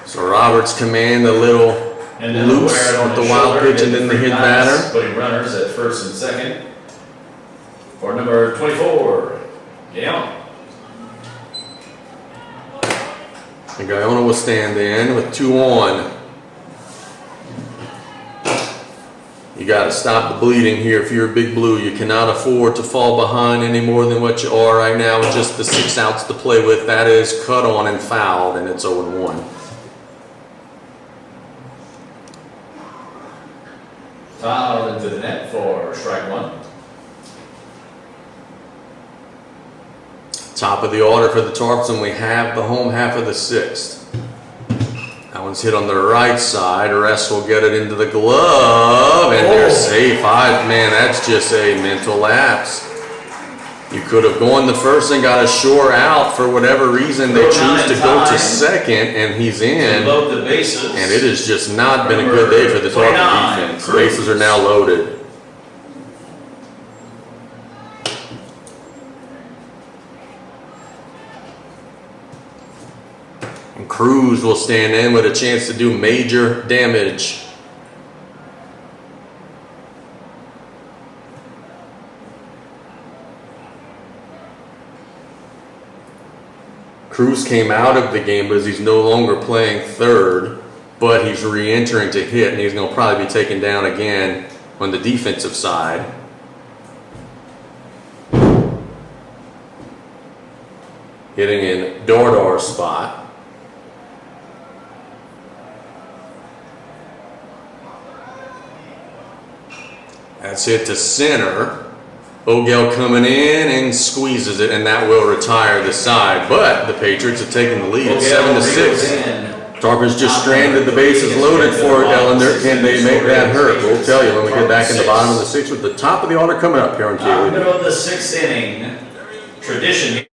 So Roberts command a little loose with the wild pitch and then the hit batter. Putting runners at first and second for number 24. Yeah. And Guyona will stand in with 2 on. You got to stop the bleeding here if you're a Big Blue. You cannot afford to fall behind any more than what you are right now with just the 6 outs to play with. That is cut on and fouled, and it's 0-1. Fouled into the net for strike one. Top of the order for the Tarps, and we have the home half of the 6th. That one's hit on the right side. Rest will get it into the glove, and they're safe. Man, that's just a mental lapse. You could have gone the first and got a sure out. For whatever reason, they choose to go to second, and he's in. Load the bases. And it has just not been a good day for the Tarpon defense. The bases are now loaded. And Cruz will stand in with a chance to do major damage. Cruz came out of the game because he's no longer playing third, but he's re-entering to hit, and he's going to probably be taken down again on the defensive side. Hitting in Dordar's spot. That's hit to center. Ogel coming in and squeezes it, and that will retire the side. But the Patriots have taken the lead at 7-6. Tarpons just stranded the bases loaded for Ellender. Can they make that hurt? We'll tell you when we get back in the bottom of the 6th with the top of the order coming up here on KW. Middle of the 6th inning. Tradition.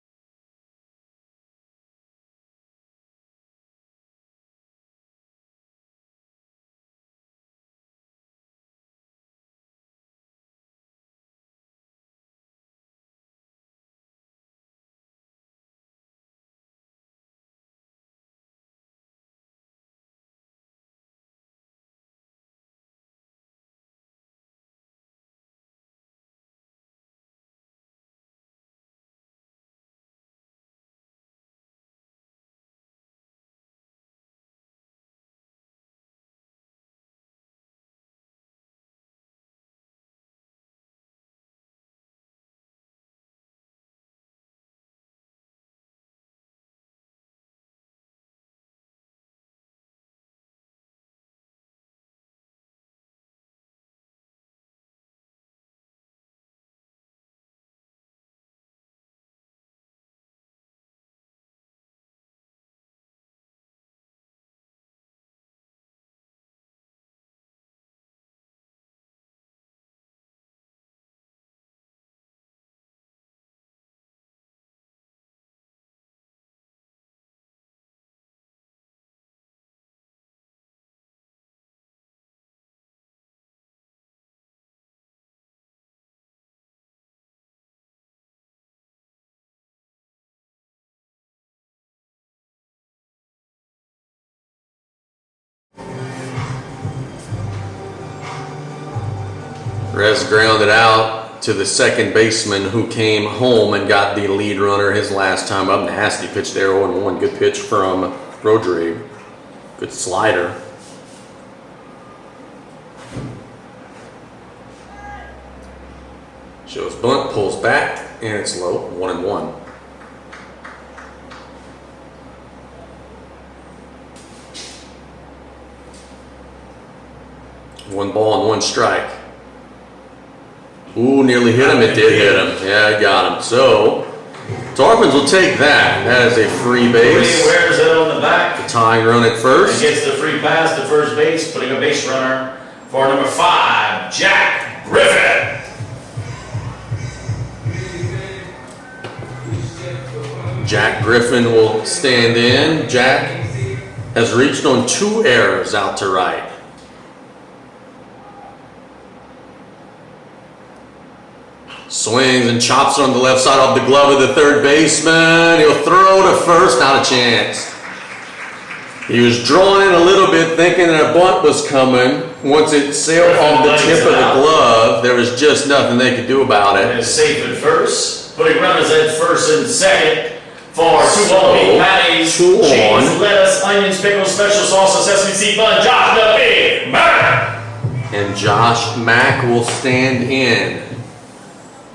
Rez grounded out to the second baseman who came home and got the lead runner his last time up. Nasty pitch there, 0-1. Good pitch from Rodrigue. Good slider. Shows bunt, pulls back, and it's low, 1-1. 1 ball and 1 strike. Ooh, nearly hit him. It did hit him. Yeah, it got him. So, Tarpons will take that. That is a free base. Wears it on the back. The tying run at And first. gets the free pass to first base, putting a base runner for number 5, Jack Griffin. Jack Griffin will stand in. Jack has reached on 2 errors out to right. Swings and chops it on the left side off the glove of the third baseman. He'll throw to first, not a chance. He was drawing in a little bit thinking that a bunt was coming. Once it sailed off the tip of the glove, there was just nothing they could do about And it. is safe at first, putting runners at first and second for 2 ball meat patties, 2 on. cheese, lettuce, onions, pickles, special sauce, sesame seed bun, Josh the Big Mac. And Josh Mack will stand in.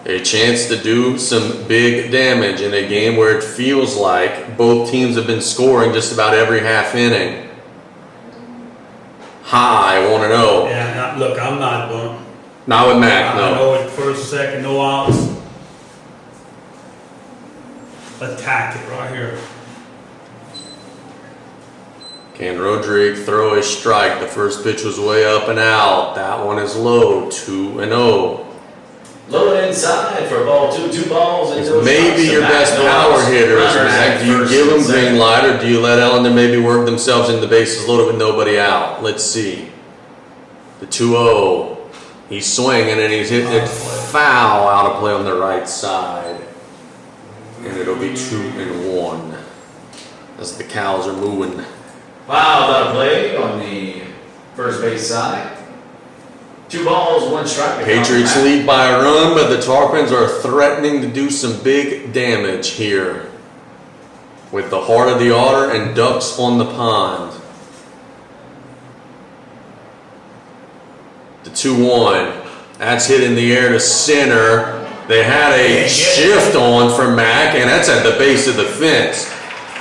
A chance to do some big damage in a game where it feels like both teams have been scoring just about every half inning. High, 1-0. Yeah, look, I'm not going. Not with Mack, I no. know it first, second, no outs. Attack it right here. Can Rodrigue throw a strike? The first pitch was way up and out. That one is low, 2-0. Loaded inside for ball 2, 2 balls and no Maybe strikes. your So best Mac, no power outs. hitter is Runners Mac. at Do you first give and them green second. light or do you let Ellender maybe work themselves into the bases loaded with nobody out? Let's see. The 2-0. He's swinging and he's hitting it foul out of play on the right side. And it'll be 2-1 as the cows are moving. Foul out of play on the first base side. 2 balls, 1 strike. Patriots lead by a run, but the Tarpons are threatening to do some big damage here with the heart of the otter and ducks on the pond. The 2-1. That's hit in the air to center. They had a shift on for Mack, and that's at the base of the fence.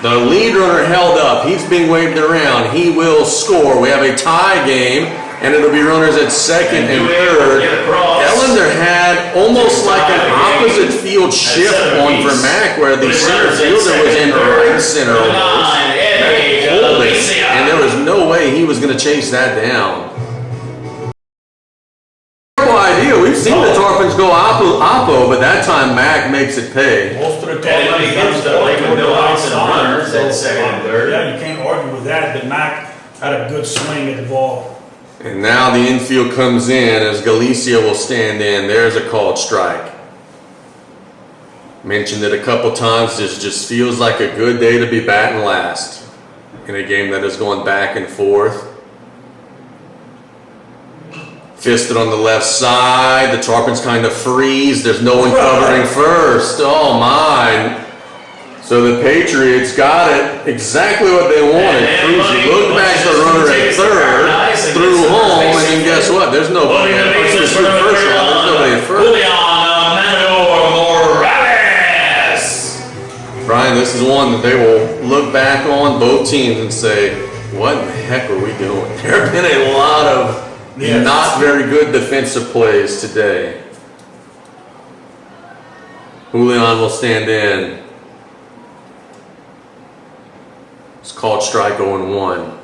The lead runner held up. He's being waved around. He will score. We have a tie game, and it'll be runners at second and third. Ellender had almost like an opposite field shift on for Mack, where the center fielder was in right center almost. Mack pulled it, and there was no way he was going to chase that down. No idea. We've seen the Tarpons go oppo, but that time Mack makes it pay. Most of the And when he comes to like with no outs and runners at second and third. Yeah, you can't argue with that, but Mac had a good swing at the ball. And now the infield comes in as Galicia will stand in. There's a called strike. Mentioned it a couple times. This just feels like a good day to be batting last in a game that is going back and forth. Fisted on the left side. The Tarpons kind of freeze. There's no one covering first. Oh my. So the Patriots got it exactly what they wanted. Cruzy looked back to the runner at third, threw home, and then guess what? There's nobody at first. There's nobody at first. Brian, this is one that they will look back on, both teams, and say, what in the heck are we doing? There have been a lot of not very good defensive plays today. Julian will stand in. It's called strike 0-1.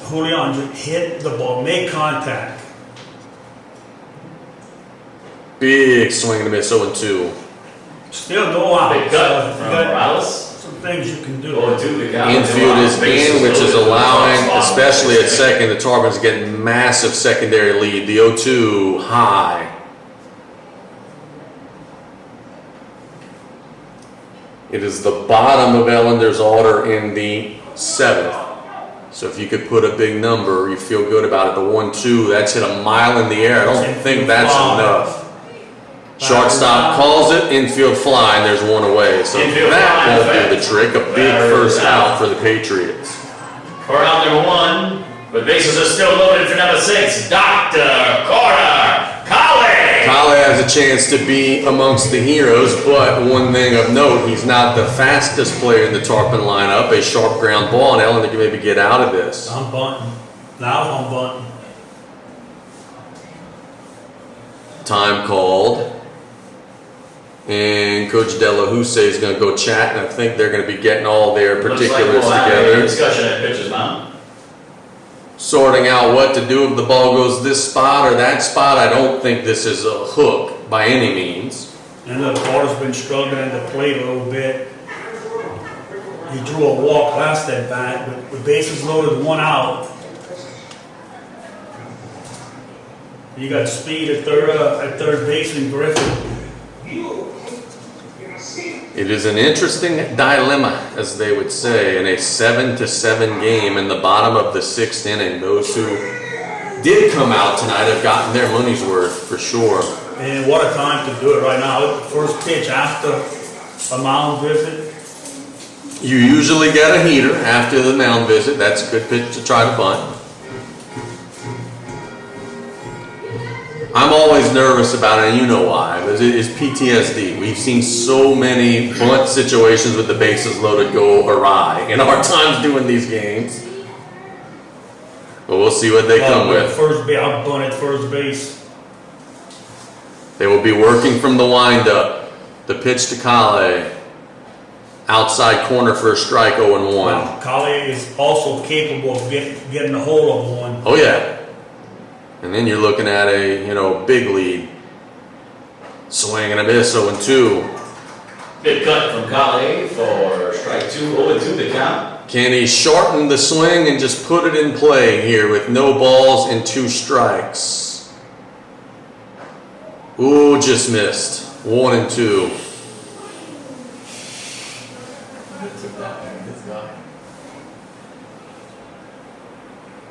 Julian just hit the ball, make contact. Big swing and a miss 0-2. Still no outs. Big cut So from you got Morales. some things you can do. Going to the count. Infield is in, which is allowing, especially at second, the Tarpons get massive secondary lead. The 0-2 high. It is the bottom of Ellender's order in the 7th. So if you could put a big number, you feel good about it. The 1-2, that's hit a mile in the air. I don't think that's enough. Shortstop calls it, infield fly, and there's one away. So that won't do the trick. A big first out for the Patriots. For out number 1, but bases are still loaded for number 6, Dr. Carter Colley. Colley has a chance to be amongst the heroes, but one thing of note, he's not the fastest player in the Tarpon lineup. A sharp ground ball, and Ellender can maybe get out of this. I'm bunting. Now I'm bunting. Time called. And Coach Delahoussaye is going to go chat, and I think they're going to be getting all their Looks like particulars we'll have a together. discussion at pitcher's mound. Sorting out what to do if the ball goes this spot or that spot. I don't think this is a hook by any means. And the Carter's been struggling at the plate a little bit. He drew a walk last at bat, but the bases loaded, 1 out. You got speed at third base in Griffin. It is an interesting dilemma, as they would say, in a 7-7 game in the bottom of the 6th inning. Those who did come out tonight have gotten their money's worth for sure. And what a time to do it right now. First pitch after a mound visit. You usually get a heater after the mound visit. That's a good pitch to try to bunt. I'm always nervous about it, and you know why. It's PTSD. We've seen so many bunt situations with the bases loaded go awry in our times doing these games. But we'll see what they come with. I'll bunt at first base. They will be working from the windup. The pitch to Kale. Outside corner for a strike, 0-1. Well, Collie is also capable of getting a hold of one. Oh yeah. And then you're looking at a big lead. Swing and a miss, 0-2. Good cut from Kale for strike 2, 0-2 the count. Can he shorten the swing and just put it in play here with no balls and 2 strikes? Ooh, just missed. 1-2.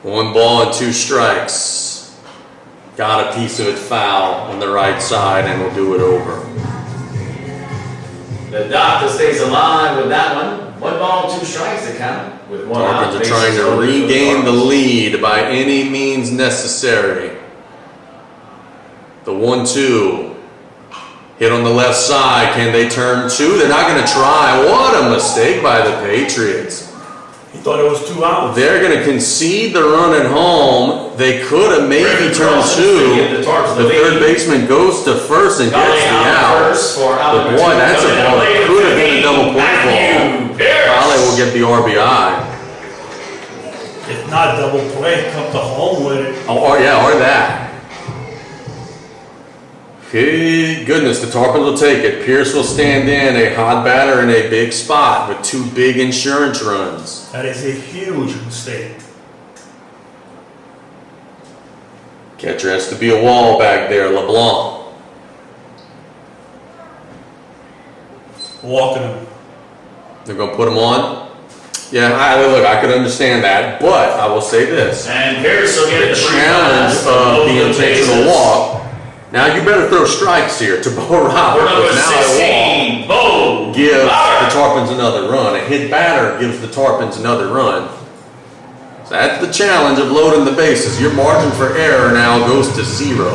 One ball and 2 strikes. Got a piece of it foul on the right side, and we'll do it over. The doctor stays alive with that one. 1 ball, 2 strikes to count with 1 out. Tarpons are trying to regain the lead by any means necessary. The 1-2. Hit on the left side. Can they turn 2? They're not going to try. What a mistake by the Patriots. He thought it was 2 out. They're going to concede the run at home. They could have maybe turned 2. The third baseman goes to first and gets the out. But boy, that's a ball that could have been a double play ball. Kale will get the RBI. If not double play, come to home with it. Oh, yeah, or that. Hey, goodness, the Tarpons will take it. Pierce will stand in, a hot batter in a big spot with 2 big insurance runs. That is a huge mistake. Catcher has to be a wall back there, LeBlanc. Walking him. They're going to put him on. Yeah, I could understand that, but I will say this. And Pierce will get The the challenge of the intentional walk. Now you better throw strikes here to Bo Roberts. Number Now 16, Bo gives the Roberts. Tarpons another run. A hit batter gives the Tarpons another run. So that's the challenge of loading the bases. Your margin for error now goes to 0.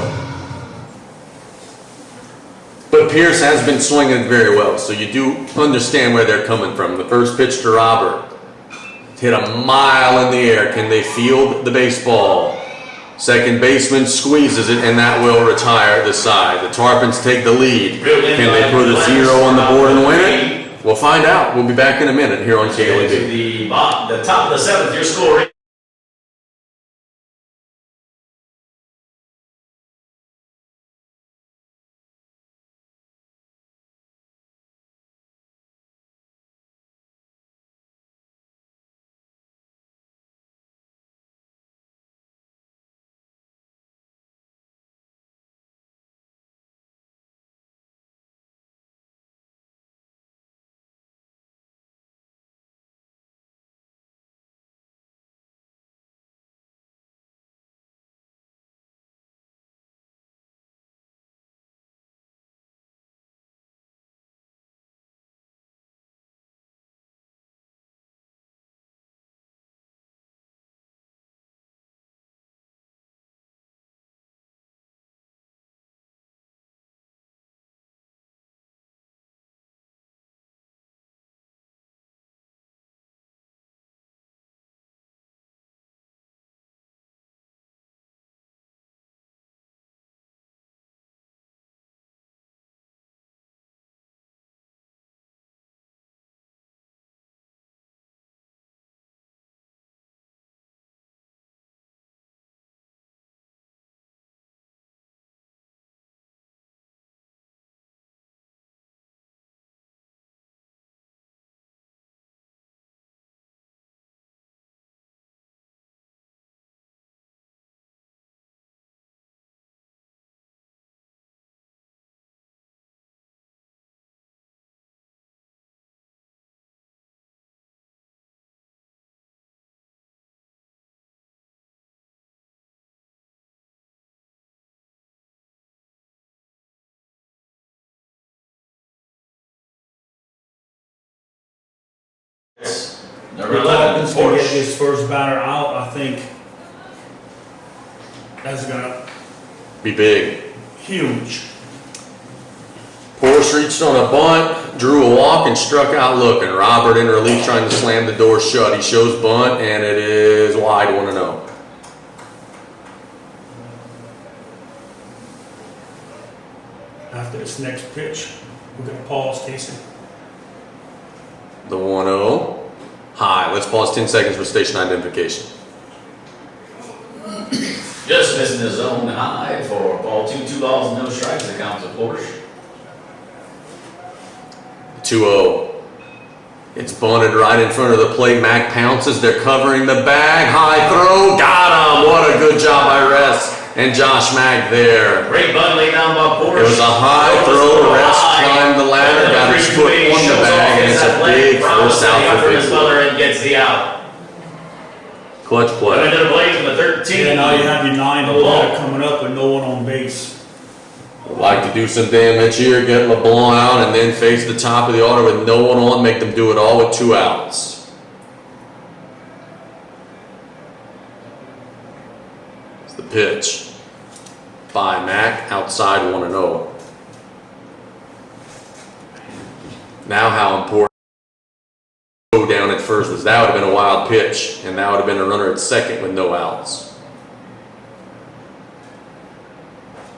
But Pierce has been swinging it very well, so you do understand where they're coming from. The first pitch to Robert. Hit a mile in the air. Can they field the baseball? Second baseman squeezes it, and that will retire the side. The Tarpons take the lead. Can they put a 0 on the board and win it? We'll find out. We'll be back in a minute here on KLEB. To the top of the 7th, your score Number the 11, Tarpons can get Lafourche. this first batter out, I think that's gonna Be big. huge. Porsche reached on a bunt, drew a walk, and struck out looking. Robert in relief trying to slam the door shut. He shows bunt, and it is wide 1-0. After this next pitch, we're gonna pause, Casey. The 1-0. High. Let's pause 10 seconds for station identification. Just missing the zone high for ball 2, 2 balls and no strikes. It counts to Porsche. 2-0. It's bunted right in front of the plate. Mac pounces. They're covering the bag. High throw. Got him. What a good job by Rest and Josh Mack there. Great bunt laid down by Porsche. It was a high throw. Rest climbed the ladder, got his foot on the bag, and it's a big first out for his Big mother Boy. and gets the out. Clutch play. Into the Blaze in the 13. And now you have your 9 The ball. batter coming up with no one on base. Would like to do some damage here, get LeBlanc out, and then face the top of the order with no one on, make them do it all with 2 outs. It's the pitch by Mac, outside 1-0. Now how important go down at first was that would have been a wild pitch, and that would have been a runner at second with no outs.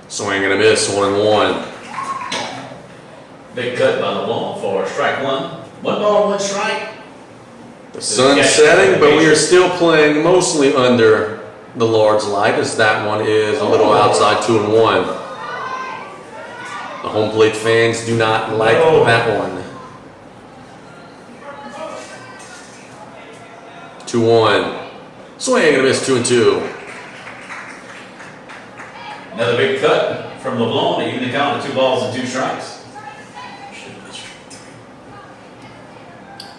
Swing and a miss, 1-1. Big cut by the ball for strike 1. 1 ball, 1 strike. The sun's setting, but we are still playing mostly under the Lord's light, as that one is a little outside 2-1. The home plate fans do not like that one. 2-1. Swing and a miss, 2-2. Another big cut from LeBlanc to even the count of 2 balls and 2 strikes.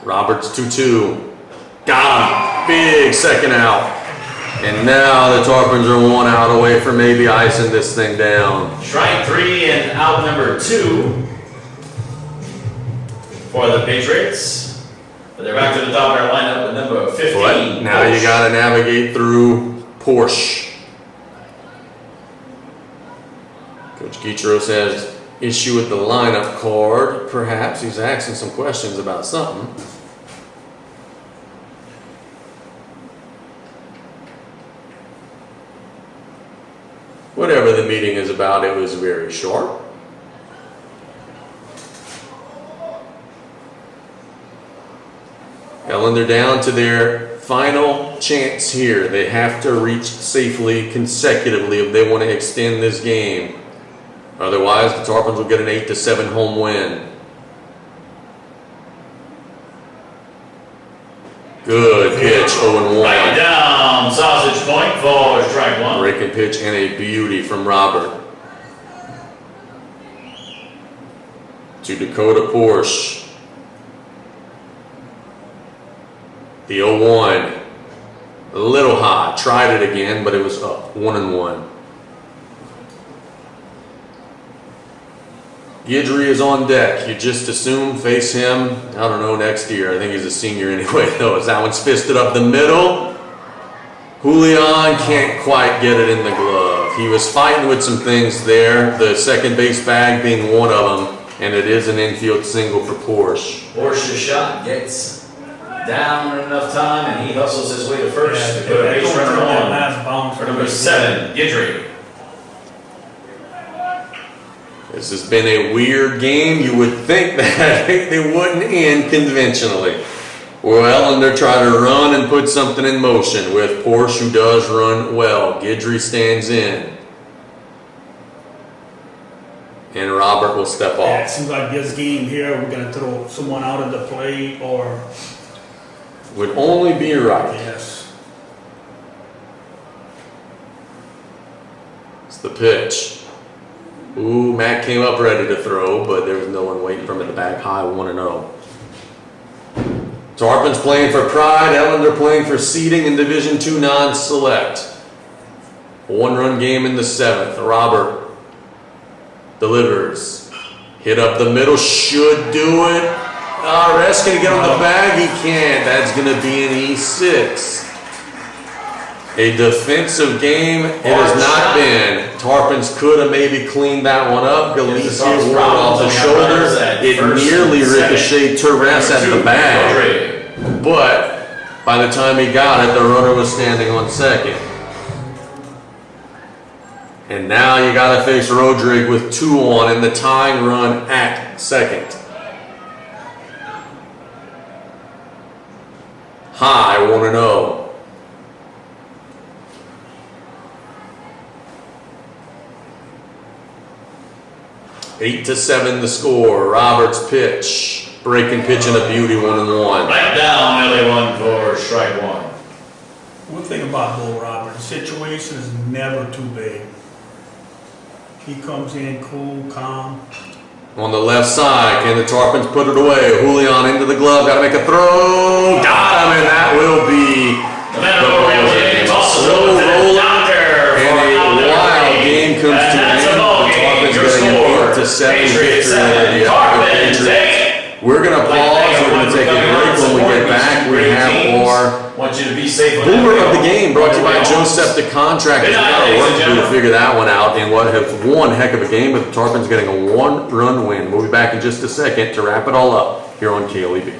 Roberts 2-2. Got him. Big second out. And now the Tarpons are 1 out away from maybe icing this thing down. Strike 3 and out number 2 for the Patriots. But they're back to the top of their lineup with number 15. But now you got to navigate through Porsche. Coach Gitros has issue with the lineup card. Perhaps he's asking some questions about something. Whatever the meeting is about, it was very short. Ellender down to their final chance here. They have to reach safely consecutively if they want to extend this game. Otherwise, the Tarpons will get an 8-7 home win. Good pitch, 0-1. Right down, sausage point for strike 1. Breaking pitch and a beauty from Robert. To Dakota Porsche. The 0-1. A little high. Tried it again, but it was up. 1-1. Guidry is on deck. You just assume face him, I don't know, next year. I think he's a senior anyway, though. As that one's fisted up the middle. Julian can't quite get it in the glove. He was fighting with some things there, the second base bag being one of them, and it is an infield single for Porsche. Porsche's shot gets down in enough time, and he hustles his way to first to put a base runner on for number 7, Guidry. This has been a weird game. You would think that they wouldn't end conventionally. Well, and they're trying to run and put something in motion with Porsche, who does run well. Guidry stands in. And Robert will step Yeah, it off. seems like this game here, we're gonna throw someone out of the plate or, Would only be right. yes. It's the pitch. Ooh, Matt came up ready to throw, but there was no one waiting for him at the back high, 1-0. Tarpons playing for pride, Ellender playing for seeding in Division II non-select. 1-run game in the 7th. Robert delivers. Hit up the middle, should do it. Rest can he get on the bag? He can't. That's going to be an E6. A defensive game, it has not been. Tarpons could have maybe cleaned that one up. Galicia wore it off the shoulder. It nearly ricocheted Torres at the bag. But by the time he got it, the runner was standing on second. And now you got to face Rodrigue with 2 on in the tying run at second. High 1-0. 8-7 the score. Roberts pitch. Breaking pitch and a beauty 1-1. Right down, LA1 for strike 1. One thing about Bull Robert, the situation is never too big. He comes in cool, calm. On the left side, can the Tarpons put it away? Julian into the glove, gotta make a throw. Got him, and that will be the ball game. Slow rolling, and a wild game comes to an end. The Tarpons getting an 8-7 victory over the Patriots. We're gonna pause, we're gonna take a break. When we get back, we have our want you to be safe. Boomer of the game, brought to you by Joe Septic Contractors. We've got to work to do to figure that one out in what has one heck of a game, but the Tarpons getting a 1-run win. We'll be back in just a second to wrap it all up here on KLEB.